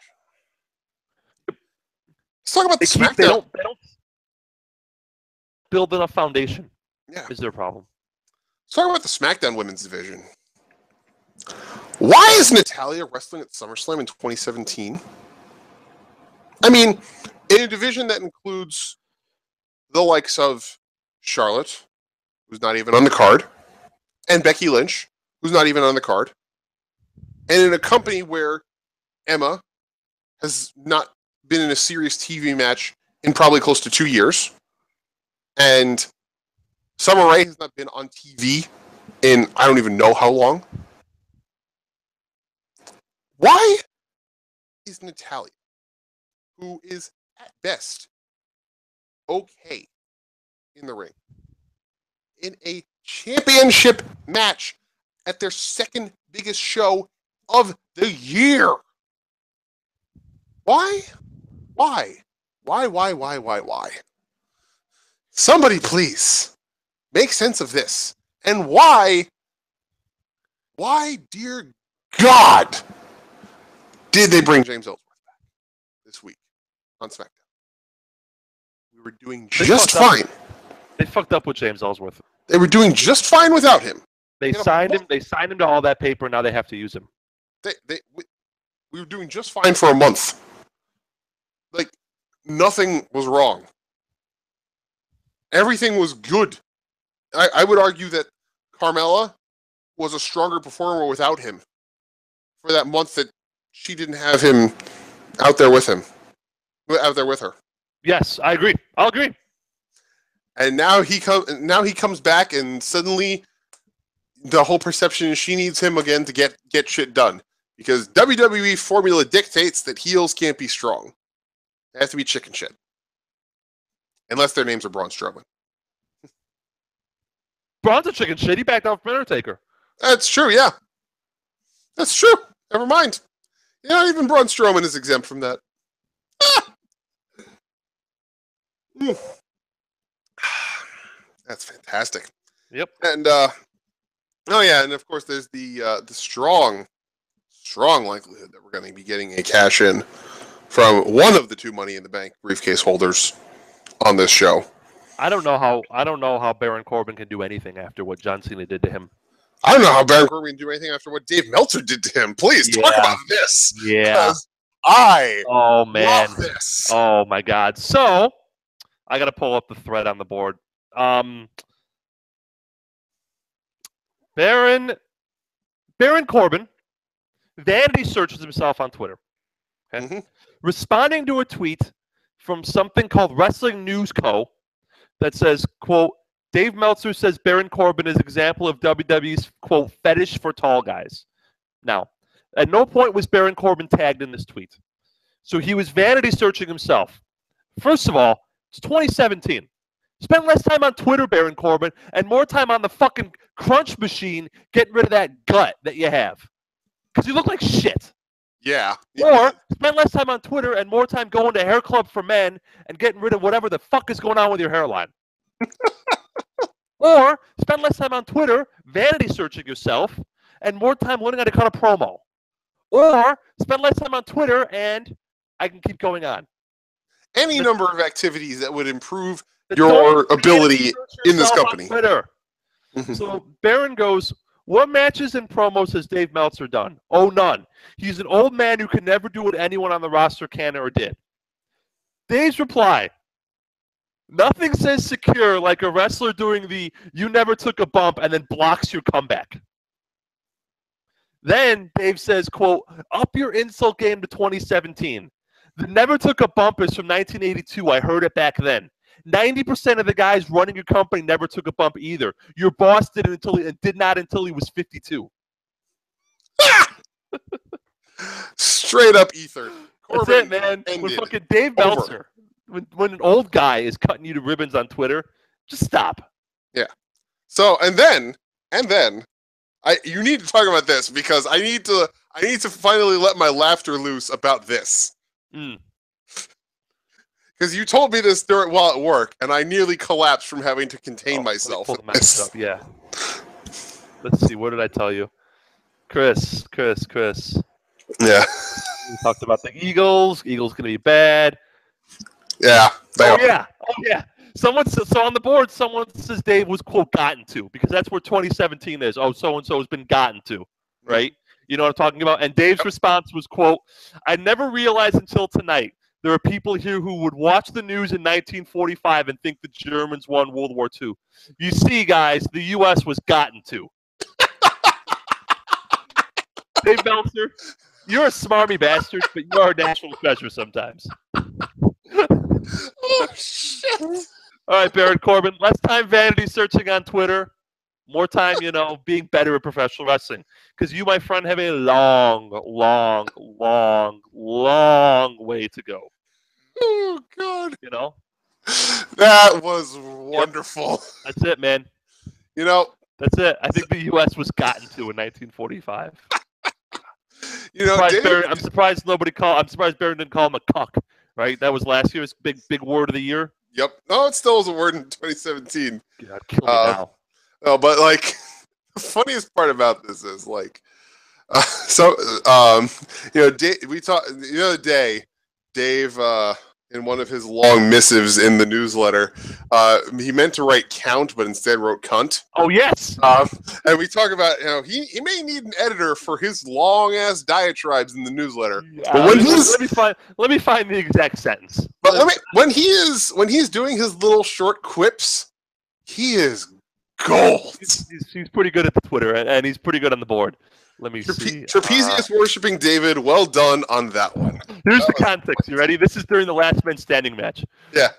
Let's talk about the SmackDown. They don't build enough foundation. Yeah. Is their problem. Let's talk about the SmackDown Women's Division. Why is Natalya wrestling at SummerSlam in 2017? I mean, in a division that includes the likes of Charlotte, who's not even on the card, and Becky Lynch, who's not even on the card, and in a company where Emma has not been in a serious TV match in probably close to 2 years, and Summer Rae has not been on TV in I don't even know how long. Why is Natalya, who is at best okay in the ring, in a championship match at their second biggest show of the year? Why? Why? Somebody please make sense of this. And why, dear God, did they bring James Ellsworth back this week on SmackDown? We were doing just fine. They fucked up with James Ellsworth. They were doing just fine without him. They signed him. They signed him to all that paper. Now they have to use him. We were doing just fine for a month. Like, nothing was wrong. Everything was good. I would argue that Carmella was a stronger performer without him for that month that she didn't have him out there with her. Yes, I agree. I'll agree. And now he comes back, and suddenly the whole perception is she needs him again to get shit done. Because WWE formula dictates that heels can't be strong. They have to be chicken shit. Unless their names are Braun Strowman. Braun's a chicken shit. He backed off from Undertaker. That's true, yeah. That's true. Never mind. Yeah, even Braun Strowman is exempt from that. That's fantastic. Yep. And and of course there's the strong likelihood that we're going to be getting a cash in from one of the two Money in the Bank briefcase holders on this show. I don't know how Baron Corbin can do anything after what John Cena did to him. I don't know how Baron Corbin can do anything after what Dave Meltzer did to him. Please talk about this. Yeah. I love this. Oh my God. So I got to pull up the thread on the board. Baron Corbin vanity searches himself on Twitter. Okay? Mm-hmm. Responding to a tweet from something called Wrestling News Co. that says, quote, Dave Meltzer says Baron Corbin is an example of WWE's, quote, fetish for tall guys. Now, at no point was Baron Corbin tagged in this tweet. So he was vanity searching himself. First of all, it's 2017. Spend less time on Twitter, Baron Corbin, and more time on the fucking crunch machine getting rid of that gut that you have. Because you look like shit. Yeah. Or spend less time on Twitter and more time going to Hair Club for Men and getting rid of whatever the fuck is going on with your hairline. Or spend less time on Twitter, vanity searching yourself, and more time learning how to cut a promo. Or spend less time on Twitter, and I can keep going on. Any number of activities that would improve your ability in this company. Twitter. So Baron goes, what matches and promos has Dave Meltzer done? Oh, none. He's an old man who can never do what anyone on the roster can or did. Dave's reply, nothing says secure like a wrestler doing the you never took a bump and then blocks your comeback. Then Dave says, quote, up your insult game to 2017. The never took a bump is from 1982. I heard it back then. 90% of the guys running your company never took a bump either. Your boss did not until he was 52. Straight up ether. Corbin, that's it, man. When fucking Dave Meltzer, when an old guy is cutting you to ribbons on Twitter, just stop. Yeah. So and then you need to talk about this because I need to finally let my laughter loose about this. Because you told me this while at work, and I nearly collapsed from having to contain myself. Pull the match up, yeah. Let's see. What did I tell you, Chris? Yeah. We talked about the Eagles. Eagles gonna be bad. Yeah. Oh yeah. Someone says, so on the board, someone says Dave was, quote, gotten to, because that's where 2017 is. Oh, so-and-so has been gotten to, right? You know what I'm talking about? And Dave's response was, quote, I never realized until tonight there are people here who would watch the news in 1945 and think the Germans won World War II. You see, guys, the U.S. was gotten to. Dave Meltzer, you're a smarmy bastard, but you are a national treasure sometimes. Oh, shit. All right, Baron Corbin, less time vanity searching on Twitter, more time, being better at professional wrestling. Because you, my friend, have a long way to go. Oh, God. That was wonderful. Yep. That's it, man. That's it. I think the U.S. was gotten to in 1945. I'm surprised Baron didn't call him a cuck. Right, that was last year's big word of the year. Yep. No, it still was a word in 2017. God, kill me now. No, but the funniest part about this is Dave, we talked the other day. Dave, in one of his long missives in the newsletter, he meant to write count, but instead wrote cunt. Oh yes. And we talk about he may need an editor for his long ass diatribes in the newsletter. But let me find the exact sentence. But when he's doing his little short quips, he is gold. He's pretty good at the Twitter, and he's pretty good on the board. Let me see. Trapezius worshipping David. Well done on that one. Here's the context. You ready? This is during the last man standing match. Yeah.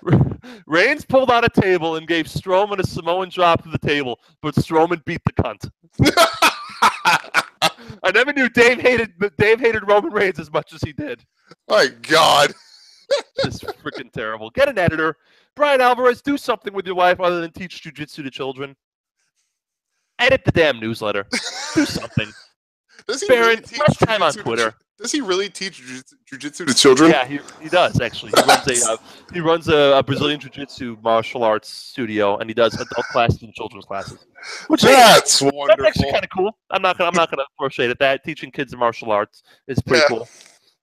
Reigns pulled out a table and gave Strowman a Samoan drop to the table, but Strowman beat the cunt. I never knew Dave hated Roman Reigns as much as he did. My God. This is freaking terrible. Get an editor. Brian Alvarez, do something with your life other than teach jiu-jitsu to children. Edit the damn newsletter. Do something. Baron, less time on Twitter. Does he really teach jiu-jitsu to children? Yeah, he does, actually. He runs a Brazilian jiu-jitsu martial arts studio, and he does adult classes and children's classes. That's wonderful. That's actually kind of cool. I'm not gonna throw shade at that. Teaching kids the martial arts is pretty cool.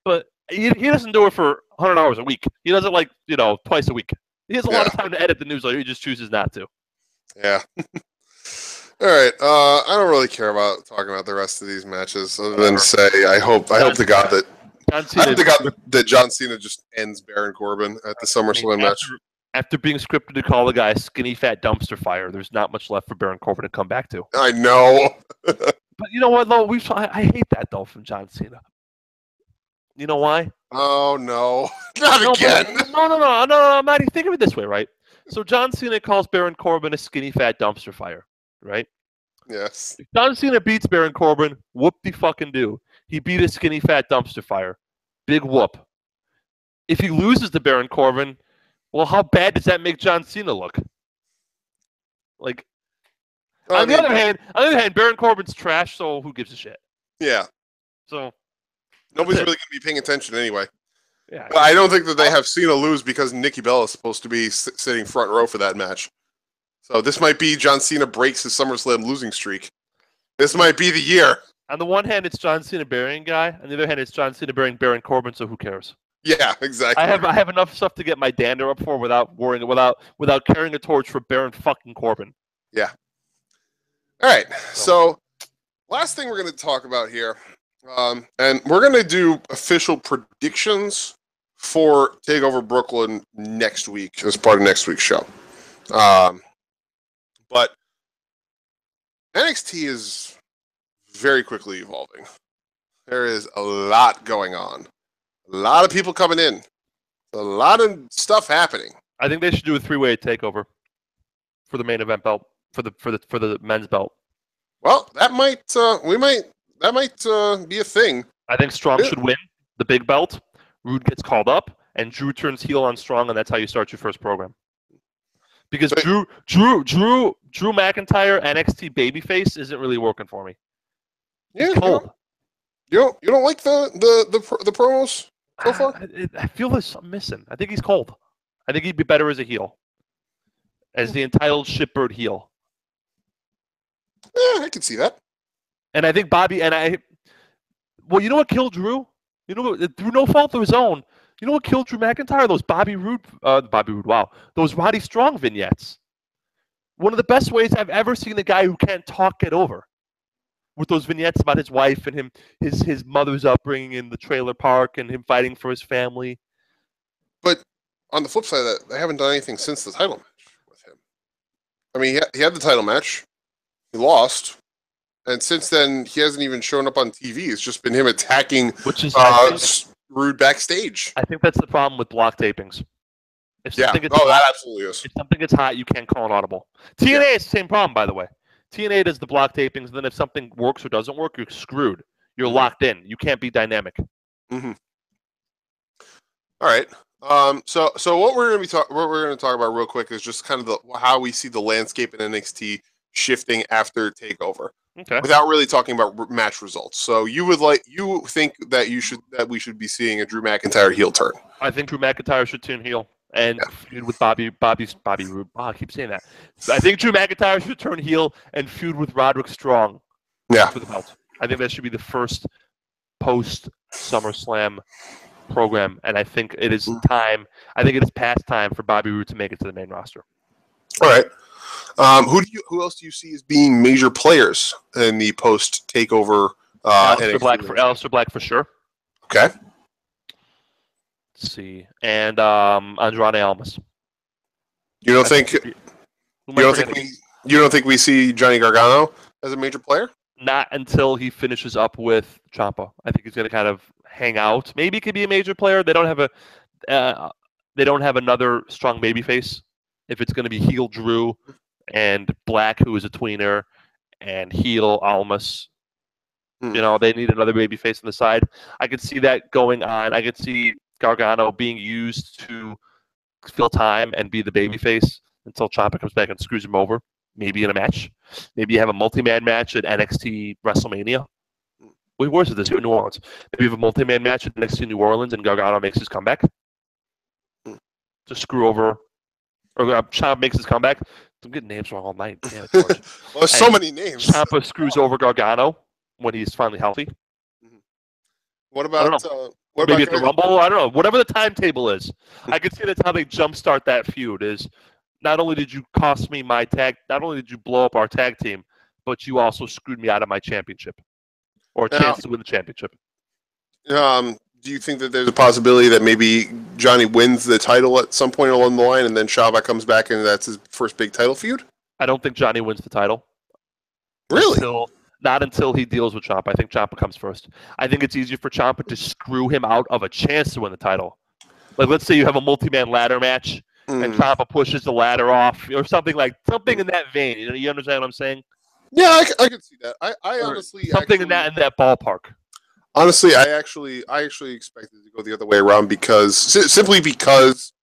But he doesn't do it for 100 hours a week. He does it twice a week. He has a lot of time to edit the newsletter. He just chooses not to. Yeah. All right. I don't really care about talking about the rest of these matches, other than to say I hope to God that John Cena just ends Baron Corbin at the SummerSlam match. After being scripted to call the guy a skinny fat dumpster fire, there's not much left for Baron Corbin to come back to. I know. But you know what, though? I hate that, though, from John Cena. You know why? Oh, no. Not again. No, Matty, think of it this way, right? So John Cena calls Baron Corbin a skinny fat dumpster fire, right? Yes. If John Cena beats Baron Corbin, whoop-de-fucking-do. He beat a skinny fat dumpster fire. Big whoop. If he loses to Baron Corbin, well, how bad does that make John Cena look? Like, on the other hand, Baron Corbin's trash, so who gives a shit? Yeah. So nobody's really going to be paying attention anyway. Yeah. But I don't think that they have Cena lose because Nikki Bella is supposed to be sitting front row for that match. So this might be John Cena breaks his SummerSlam losing streak. This might be the year. On the one hand, it's John Cena burying guy. On the other hand, it's John Cena burying Baron Corbin. So who cares? Yeah, exactly. I have enough stuff to get my dander up for without worrying without carrying a torch for Baron fucking Corbin. Yeah. All right. So last thing we're going to talk about here, and we're going to do official predictions for TakeOver Brooklyn next week as part of next week's show. But NXT is very quickly evolving. There is a lot going on. A lot of people coming in. A lot of stuff happening. I think they should do a 3-way takeover for the main event belt, for the men's belt. Well, that might be a thing. I think Strong should win the big belt. Rude gets called up, and Drew turns heel on Strong, and that's how you start your first program. Because Drew McIntyre NXT babyface isn't really working for me. Yeah, cold. You don't like the promos so far? I feel there's something missing. I think he's cold. I think he'd be better as a heel, as the entitled shitbird heel. Yeah, I can see that. And I think Bobby well, you know what killed Drew? You know what, through no fault of his own. You know what killed Drew McIntyre? Those those Roddy Strong vignettes. One of the best ways I've ever seen a guy who can't talk get over. With those vignettes about his wife and him, his mother's upbringing in the trailer park and him fighting for his family. But on the flip side of that, they haven't done anything since the title match with him. I mean, he had the title match. He lost. And since then, he hasn't even shown up on TV. It's just been him attacking Rude backstage. I think that's the problem with block tapings. That absolutely is. If something gets hot, you can't call an audible. TNA is the same problem, by the way. TNA does the block tapings, and then if something works or doesn't work, you're screwed. You're locked in. You can't be dynamic. Mm-hmm. All right. So what we're going to talk about real quick is just kind of how we see the landscape in NXT shifting after TakeOver. Okay. Without really talking about match results. So you think that we should be seeing a Drew McIntyre heel turn? I think Drew McIntyre should turn heel and feud with Bobby Roode. Oh, I keep saying that. I think Drew McIntyre should turn heel and feud with Roderick Strong. Yeah. For the belt. I think that should be the first post SummerSlam program, and I think it is time. I think it is past time for Bobby Roode to make it to the main roster. All right. Who else do you see as being major players in the post TakeOver? Aleister Black for sure. Okay. Let's see, and Andrade Almas. You don't think we see Johnny Gargano as a major player? Not until he finishes up with Ciampa. I think he's going to kind of hang out. Maybe he could be a major player. They don't have another strong babyface. If it's going to be heel Drew and Black, who is a tweener, and heel Almas. They need another babyface on the side. I could see that going on. I could see Gargano being used to fill time and be the babyface until Ciampa comes back and screws him over. Maybe in a match. Maybe you have a multi-man match at NXT WrestleMania. Where's this? In New Orleans. Maybe you have a multi-man match at NXT New Orleans and Gargano makes his comeback. To screw over. Or Ciampa makes his comeback. I'm getting names wrong all night. Yeah, well, so many names. Ciampa screws over Gargano when he's finally healthy. What about maybe at the Rumble? I don't know. Whatever the timetable is, I could see that's how they jumpstart that feud. Is not only did you cost me my tag, not only did you blow up our tag team, but you also screwed me out of my championship or a chance to win the championship. do you think that there's a possibility that maybe Johnny wins the title at some point along the line, and then Ciampa comes back and that's his first big title feud? I don't think Johnny wins the title. Really? Not until he deals with Ciampa. I think Ciampa comes first. I think it's easier for Ciampa to screw him out of a chance to win the title. Like, let's say you have a multi-man ladder match, and Ciampa pushes the ladder off, or something in that vein. You understand what I'm saying? Yeah, I can see that. I honestly something actually, in that ballpark. Honestly, I actually expected it to go the other way around simply because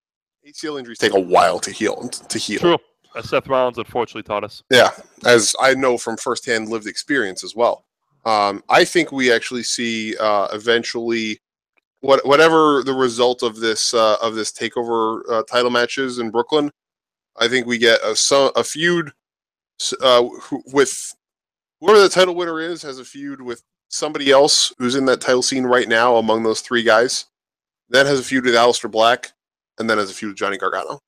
ACL injuries take a while to heal. True. As Seth Rollins unfortunately taught us. Yeah, as I know from firsthand lived experience as well. I think we actually see eventually whatever the result of this takeover title matches in Brooklyn. I think we get a feud with whoever the title winner has a feud with somebody else who's in that title scene right now among those three guys. Then has a feud with Aleister Black, and then has a feud with Johnny Gargano.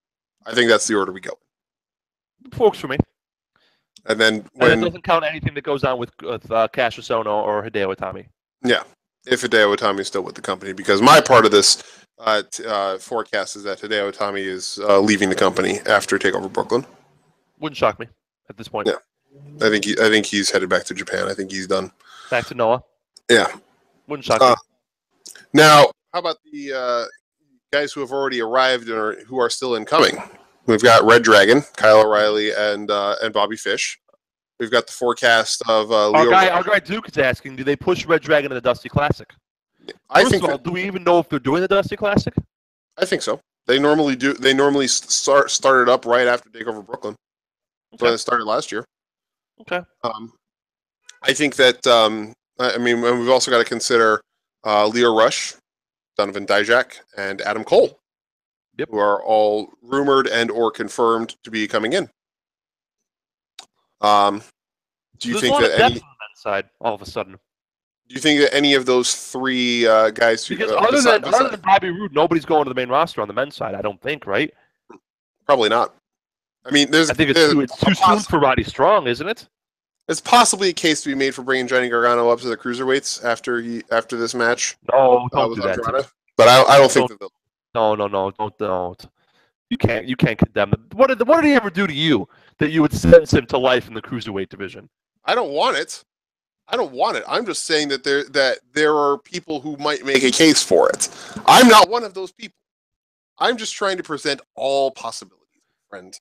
I think that's the order we go. Works for me. And then it doesn't count anything that goes on with Cassius Ohno or Hideo Itami. Yeah, if Hideo Itami is still with the company, because my part of this forecast is that Hideo Itami is leaving the company after Takeover Brooklyn. Wouldn't shock me at this point. Yeah, I think he's headed back to Japan. I think he's done. Back to Noah. Yeah, wouldn't shock me. Now, how about the guys who have already arrived or who are still incoming? We've got Red Dragon, Kyle O'Reilly, and Bobby Fish. We've got the forecast of Leo. Our guy Duke is asking, do they push Red Dragon to the Dusty Classic? First of all, do we even know if they're doing the Dusty Classic? I think so. They normally do. They normally start it up right after Takeover Brooklyn. Okay. When it started last year. Okay. I think that. I mean, we've also got to consider Leo Rush, Donovan Dijak, and Adam Cole. Yep. Who are all rumored and or confirmed to be coming in. Do you think that any on the men's side all of a sudden? Do you think that any of those three guys? Because other than Bobby Roode, nobody's going to the main roster on the men's side. I don't think, right? Probably not. I mean, I think it's too soon for Roddy Strong, isn't it? It's possibly a case to be made for bringing Johnny Gargano up to the cruiserweights after this match. No, don't do that. But I don't think that they'll. No, don't. You can't condemn him. What did he ever do to you that you would sentence him to life in the cruiserweight division? I don't want it. I'm just saying that there are people who might make a case for it. I'm not one of those people. I'm just trying to present all possibilities, friend.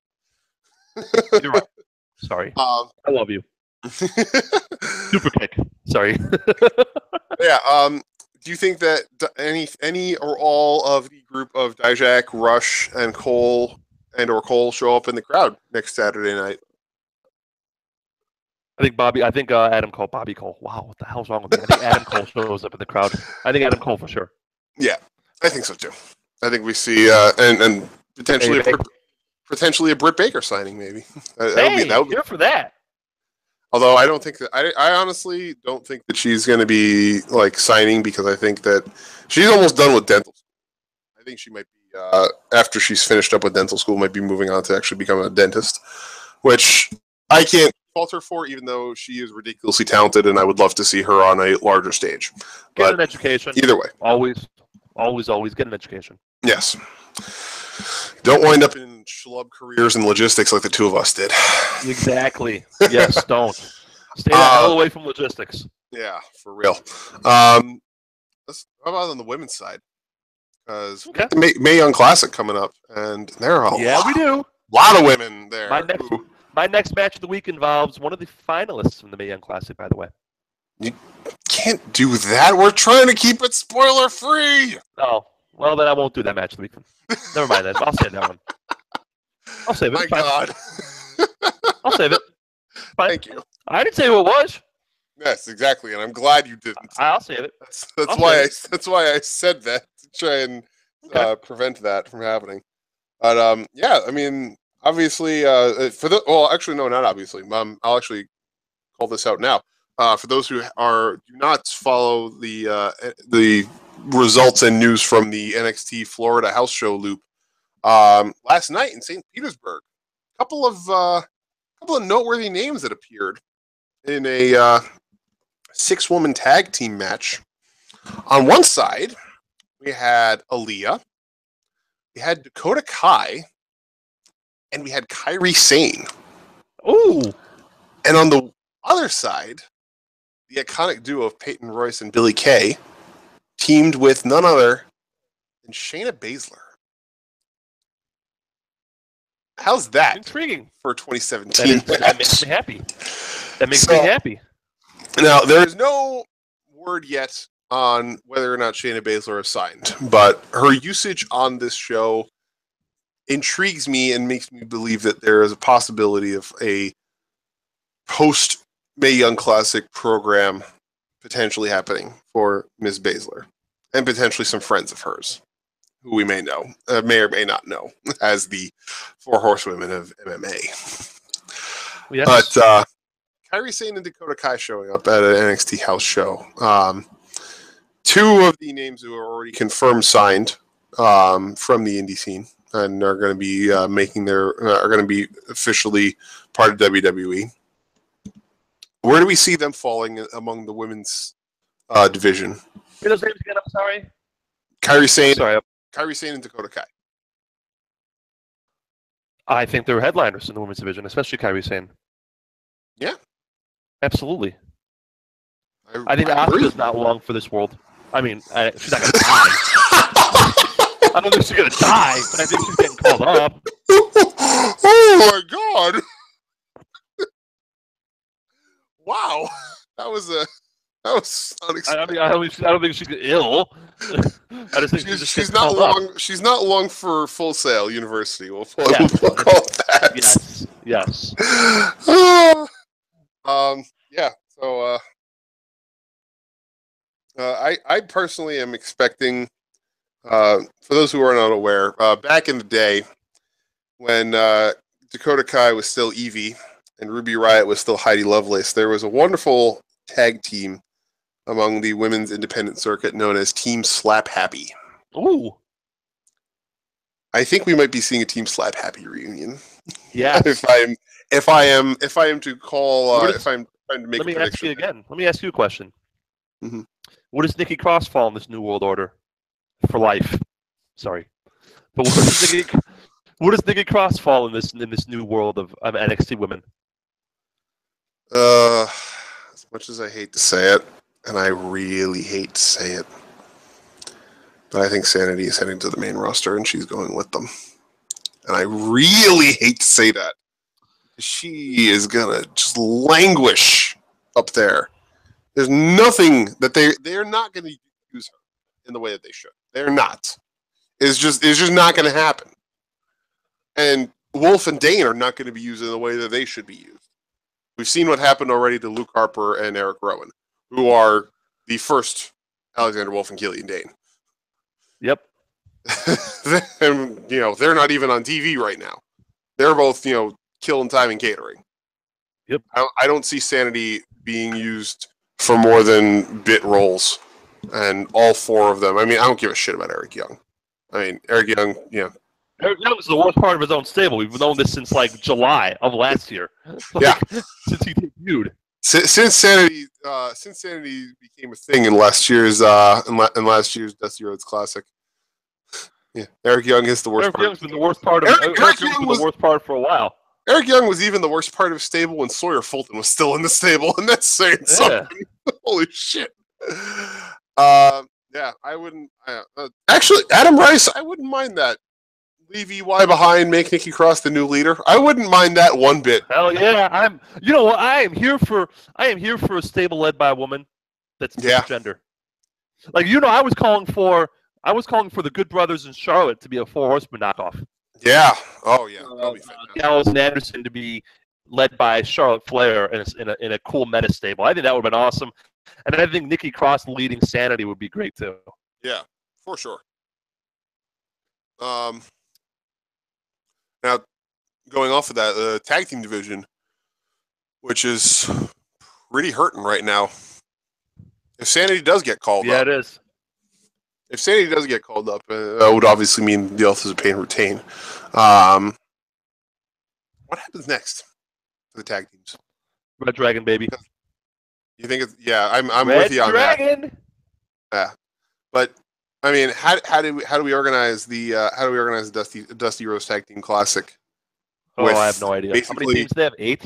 You're right. Sorry. I love you. Super kick. Sorry. Yeah. Do you think that any or all of the group of Dijak, Rush, and Cole show up in the crowd next Saturday night? I think Adam Cole, Bobby Cole. Wow, what the hell's wrong with me? I think Adam Cole shows up in the crowd. I think Adam Cole for sure. Yeah, I think so too. I think we see and potentially a Britt Baker signing maybe. That would be here for that. Although I don't think that I honestly don't think that she's going to be like signing, because I think that she's almost done with dental school. I think she might be after she's finished up with dental school, might be moving on to actually become a dentist, which I can't fault her for, even though she is ridiculously talented, and I would love to see her on a larger stage. Get an education. Either way, always get an education. Yes. Don't wind up in schlub careers and logistics like the two of us did. Exactly. Yes, don't. Stay the hell away from logistics. Yeah, for real. How about on the women's side? Because the Mae Young Classic coming up, and there are we do. Lot of women there. My next match of the week involves one of the finalists from the Mae Young Classic, by the way. You can't do that. We're trying to keep it spoiler free. Oh, well, then I won't do that match of the week. Never mind then. I'll save that one. I'll save it. My God. I'll save it. Fine. Thank you. I didn't say who it was. Yes, exactly, and I'm glad you didn't. I'll save it. That's why I said that, to try and prevent that from happening. But yeah, I mean, obviously, actually, no, not obviously. I'll actually call this out now. For those who do not follow the results and news from the NXT Florida house show loop, last night in St. Petersburg, a couple of noteworthy names that appeared in a 6-woman tag team match. On one side, we had Aaliyah, we had Dakota Kai, and we had Kairi Sane. Ooh. And on the other side, the iconic duo of Peyton Royce and Billie Kay teamed with none other than Shayna Baszler. How's that? Intriguing. For 2017. That makes me happy. That makes me happy. Now, there is no word yet on whether or not Shayna Baszler is signed, but her usage on this show intrigues me and makes me believe that there is a possibility of a post Mae Young Classic program potentially happening for Ms. Baszler, and potentially some friends of hers who we may know, may or may not know, as the four horsewomen of MMA. Yes. But Kairi Sane and Dakota Kai showing up at an NXT house show. Two of the names who are already confirmed signed from the indie scene and are going to be are going to be officially part of WWE. Where do we see them falling among the women's division? Say those names again. I'm sorry. Kairi Sane and Dakota Kai. I think they're headliners in the women's division, especially Kairi Sane. Yeah. Absolutely. I think Asuka's not long for this world. I mean, she's not going to die. I don't think she's going to die, but I think she's getting called up. Oh my god! Wow, that was unexpected. I don't think she's ill. I just think she's not long. She's not long for Full Sail University. We'll call it that. Yes. Yeah. So, I personally am expecting. For those who are not aware, back in the day when Dakota Kai was still Evie and Ruby Riott was still Heidi Lovelace, there was a wonderful tag team among the women's independent circuit known as Team Slap Happy. Ooh. I think we might be seeing a Team Slap Happy reunion. Yeah. if I am to call, if I'm trying to make a prediction. Ask you again. Let me ask you a question. Mm-hmm. Where does Nikki Cross fall in this new world order? For life. Sorry. But where does Nikki Cross fall in this new world of NXT women? As much as I hate to say it, and I really hate to say it, but I think Sanity is heading to the main roster and she's going with them. And I really hate to say that. She is gonna just languish up there. There's nothing that they're not gonna use her in the way that they should. They're not. It's just not gonna happen. And Wolf and Dane are not going to be used in the way that they should be used. We've seen what happened already to Luke Harper and Eric Rowan, who are the first Alexander Wolf and Killian Dane. Yep. And, they're not even on TV right now. They're both, killing time and catering. Yep. I don't see Sanity being used for more than bit roles. And all four of them. I mean, I don't give a shit about Eric Young. I mean, Eric Young, Eric Young's the worst part of his own stable. We've known this since July of last year. Since he debuted. Since Sanity became a thing in last year's Dusty Rhodes Classic. Yeah, Eric Young is the worst. Eric Young's been the worst part of Eric Young was the worst part for a while. Eric Young was even the worst part of his stable when Sawyer Fulton was still in the stable, and that's saying something. Holy shit. Yeah, I wouldn't. Actually, Adam Rice, I wouldn't mind that. Leave EY behind, make Nikki Cross the new leader. I wouldn't mind that one bit. Hell yeah, You know what? I am here for a stable led by a woman that's gender. I was calling for the Good Brothers in Charlotte to be a Four Horsemen knockoff. Yeah. Oh yeah. Gallows and Anderson to be led by Charlotte Flair in a cool meta stable. I think that would have been awesome. And I think Nikki Cross leading Sanity would be great too. Yeah, for sure. Now, going off of that, the tag team division, which is pretty hurting right now. If Sanity does get called up. Yeah, it is. If Sanity does get called up, that would obviously mean the Authors of Pain retain. What happens next for the tag teams? Red Dragon, baby. You think it's... Yeah, I'm with you on Dragon. that. Yeah. But I mean, how do we organize the Dusty Rose Tag Team Classic? Oh, I have no idea. How many Basically, teams do they have? 8?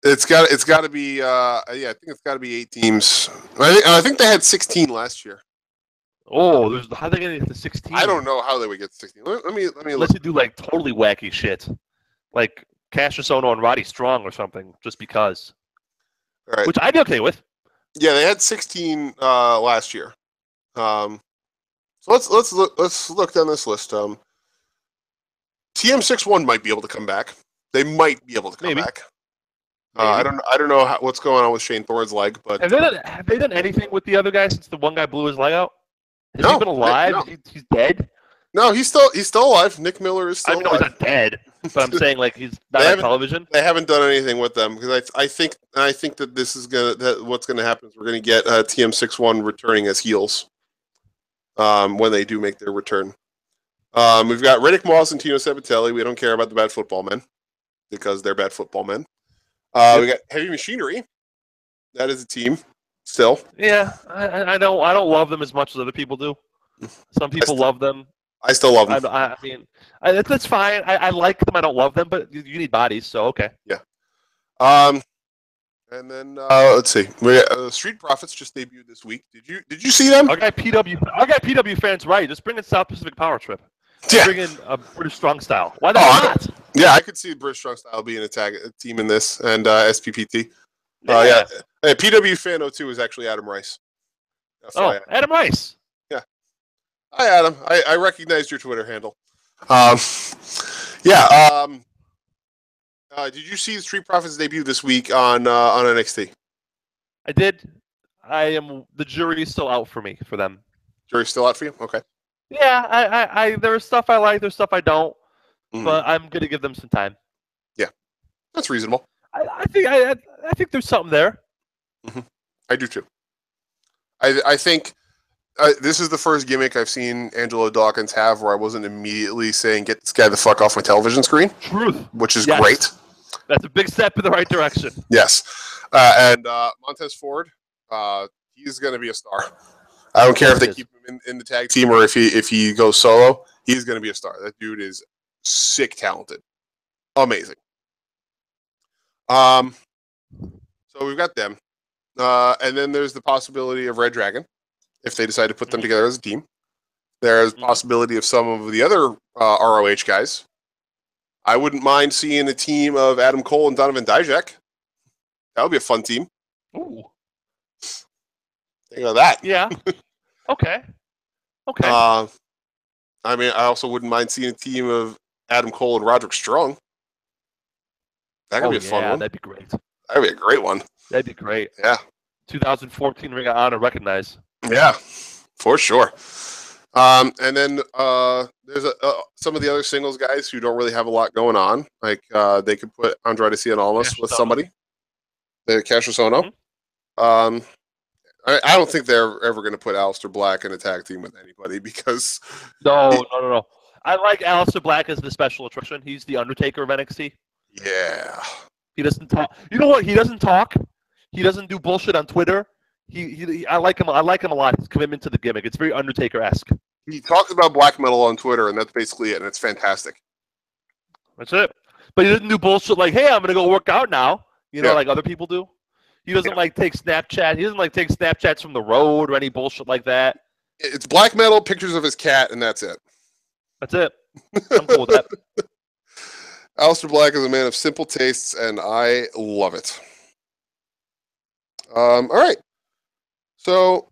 it's got to be yeah, I think it's got to be 8 teams. I think they had 16 last year. Oh, how are they going to get to 16? I don't know how they would get to 16. Let me look. Unless you do like totally wacky shit, like Cassius Ohno and Roddy Strong or something, just because. All right. Which I'd be okay with. Yeah, they had 16 last year. So let's look down this list. TM61 might be able to come back. They might be able to come back. I don't know what's going on with Shane Thorne's leg, but have they done anything with the other guy since the one guy blew his leg out? Has he been alive? No. He's dead. No, he's still alive. Nick Miller is still alive. I know he's not dead, but I'm saying like he's not on television. They haven't done anything with them because I think that this is what's gonna happen is we're gonna get TM61 returning as heels when they do make their return. We've got Riddick Moss and Tino Sabatelli. We don't care about the bad football men because they're bad football men. We got Heavy Machinery. That is a team still. Yeah, I don't love them as much as other people do. Some people love them. I still love them. I mean, that's fine. I like them. I don't love them, but you need bodies, so okay. Yeah. And then let's see. We got, Street Profits just debuted this week. Did you see them? Our guy PW fans right. Just bring in South Pacific Power Trip. Yeah. Bring in a British Strong Style. Why not? Yeah, I could see British Strong Style being a team in this, and SPPT. Yeah. Hey, PW Fan 02 is actually Adam Rice. Adam Rice. Yeah. Hi, Adam. I recognized your Twitter handle. Did you see the Street Profits debut this week on NXT? I did. The jury is still out for me for them. Jury's still out for you? Okay. Yeah, there's stuff I like, there's stuff I don't, but I'm gonna give them some time. Yeah, that's reasonable. I think there's something there. Mm-hmm. I do too. I think this is the first gimmick I've seen Angelo Dawkins have where I wasn't immediately saying, "Get this guy the fuck off my television screen." Truth, which is great. That's a big step in the right direction. Yes, and Montez Ford, he's gonna be a star. I don't care if they keep him in the tag team or if he goes solo. He's going to be a star. That dude is sick talented. Amazing. So we've got them. And then there's the possibility of Red Dragon if they decide to put them together as a team. There's the possibility of some of the other ROH guys. I wouldn't mind seeing a team of Adam Cole and Donovan Dijak. That would be a fun team. Ooh. Think of that. Yeah. Okay. I mean, I also wouldn't mind seeing a team of Adam Cole and Roderick Strong. That could be a fun one. That'd be great. That'd be a great one. That'd be great. Yeah. 2014 Ring of Honor recognized. Yeah, for sure. And then there's some of the other singles guys who don't really have a lot going on. Like they could put Andrade Cien Almas with somebody. The Cassius Ohno. I don't think they're ever going to put Aleister Black in a tag team with anybody because... No. I like Aleister Black as the special attraction. He's the Undertaker of NXT. Yeah. He doesn't talk. You know what? He doesn't talk. He doesn't do bullshit on Twitter. I like him. I like him a lot. His commitment to the gimmick. It's very Undertaker-esque. He talks about black metal on Twitter, and that's basically it, and it's fantastic. That's it. But he doesn't do bullshit like, hey, I'm going to go work out now, like other people do. He doesn't take Snapchat. He doesn't take Snapchats from the road or any bullshit like that. It's black metal, pictures of his cat, and that's it. That's it. I'm cool with that. Aleister Black is a man of simple tastes, and I love it. All right. So,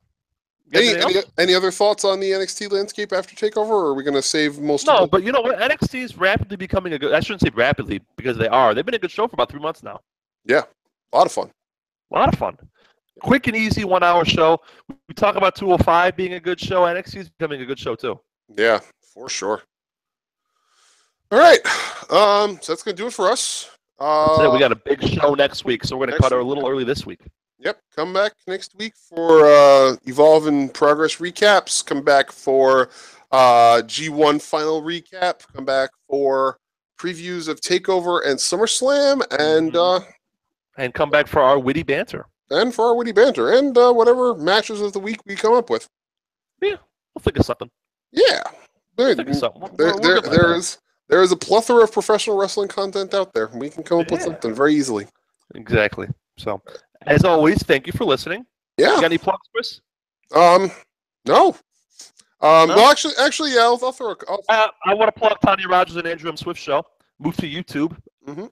any other thoughts on the NXT landscape after TakeOver, or are we going to save most of it? No, but you know what? NXT is rapidly becoming a good... I shouldn't say rapidly, because they are. They've been a good show for about 3 months now. Yeah. A lot of fun. Quick and easy 1 hour show. We talk about 205 being a good show. NXT is becoming a good show too. Yeah, for sure. All right. So that's going to do it for us. We got a big show next week, so we're going to cut her a little early this week. Yep. Come back next week for Evolve and Progress recaps. Come back for G1 final recap. Come back for previews of TakeOver and SummerSlam, and come back for our witty banter. And whatever matches of the week we come up with. Yeah. We'll think of something. Yeah. We'll think of something. There is a plethora of professional wrestling content out there. We can come up with something very easily. Exactly. So, as always, thank you for listening. Yeah. You got any plugs, Chris? No. No? Well, actually, yeah. I'll throw. I want to plug Tanya Rogers and Andrew M. Swift show. Move to YouTube. Mm-hmm.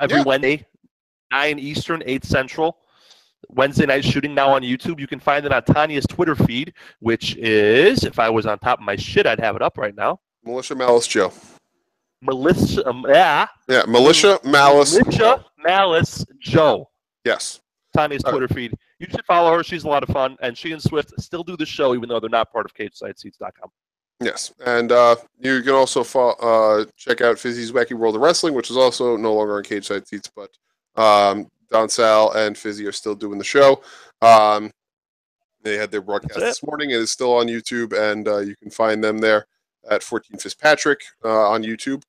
Every Wednesday, 9 Eastern, 8 Central. Wednesday night shooting now on YouTube. You can find it on Tanya's Twitter feed, which is, if I was on top of my shit, I'd have it up right now. Militia Malice Joe. Militia Malice Joe. Yes. Tanya's Twitter feed. You should follow her. She's a lot of fun. And she and Swift still do the show, even though they're not part of CageSideSeats.com. Yes. And you can also check out Fizzy's Wacky World of Wrestling, which is also no longer on Cage Side Seats, but Don Sal and Fizzy are still doing the show. They had their broadcast this morning. It is still on YouTube, and you can find them there at 14 Fitzpatrick on YouTube.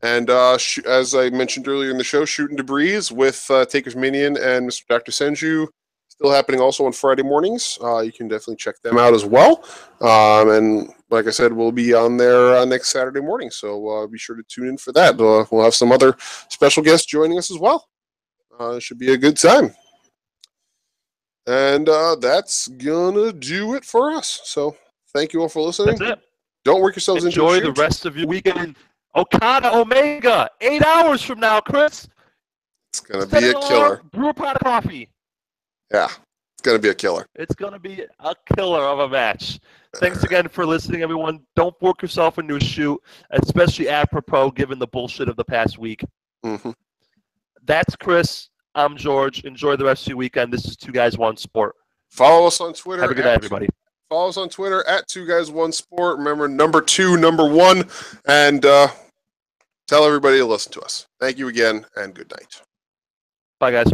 And as I mentioned earlier in the show, Shooting Debris with Taker's Minion and Mr. Dr. Senju still happening also on Friday mornings. You can definitely check them out as well. And like I said, we'll be on there next Saturday morning, so be sure to tune in for that. We'll have some other special guests joining us as well. It should be a good time. And that's gonna do it for us. So thank you all for listening. That's it. Don't work yourselves into a shoot. Enjoy the rest of your weekend. Okada Omega, 8 hours from now, Chris. It's gonna be a killer. Brew a pot of coffee. Yeah, it's gonna be a killer. It's gonna be a killer of a match. Thanks again for listening, everyone. Don't work yourself into a shoot, especially apropos given the bullshit of the past week. Mm-hmm. That's Chris. I'm George. Enjoy the rest of your weekend. This is 2 Guys 1 Sport. Follow us on Twitter. Have a good night, everybody. Follow us on Twitter at 2 Guys 1 Sport. Remember, number 2, number 1, and tell everybody to listen to us. Thank you again, and good night. Bye, guys.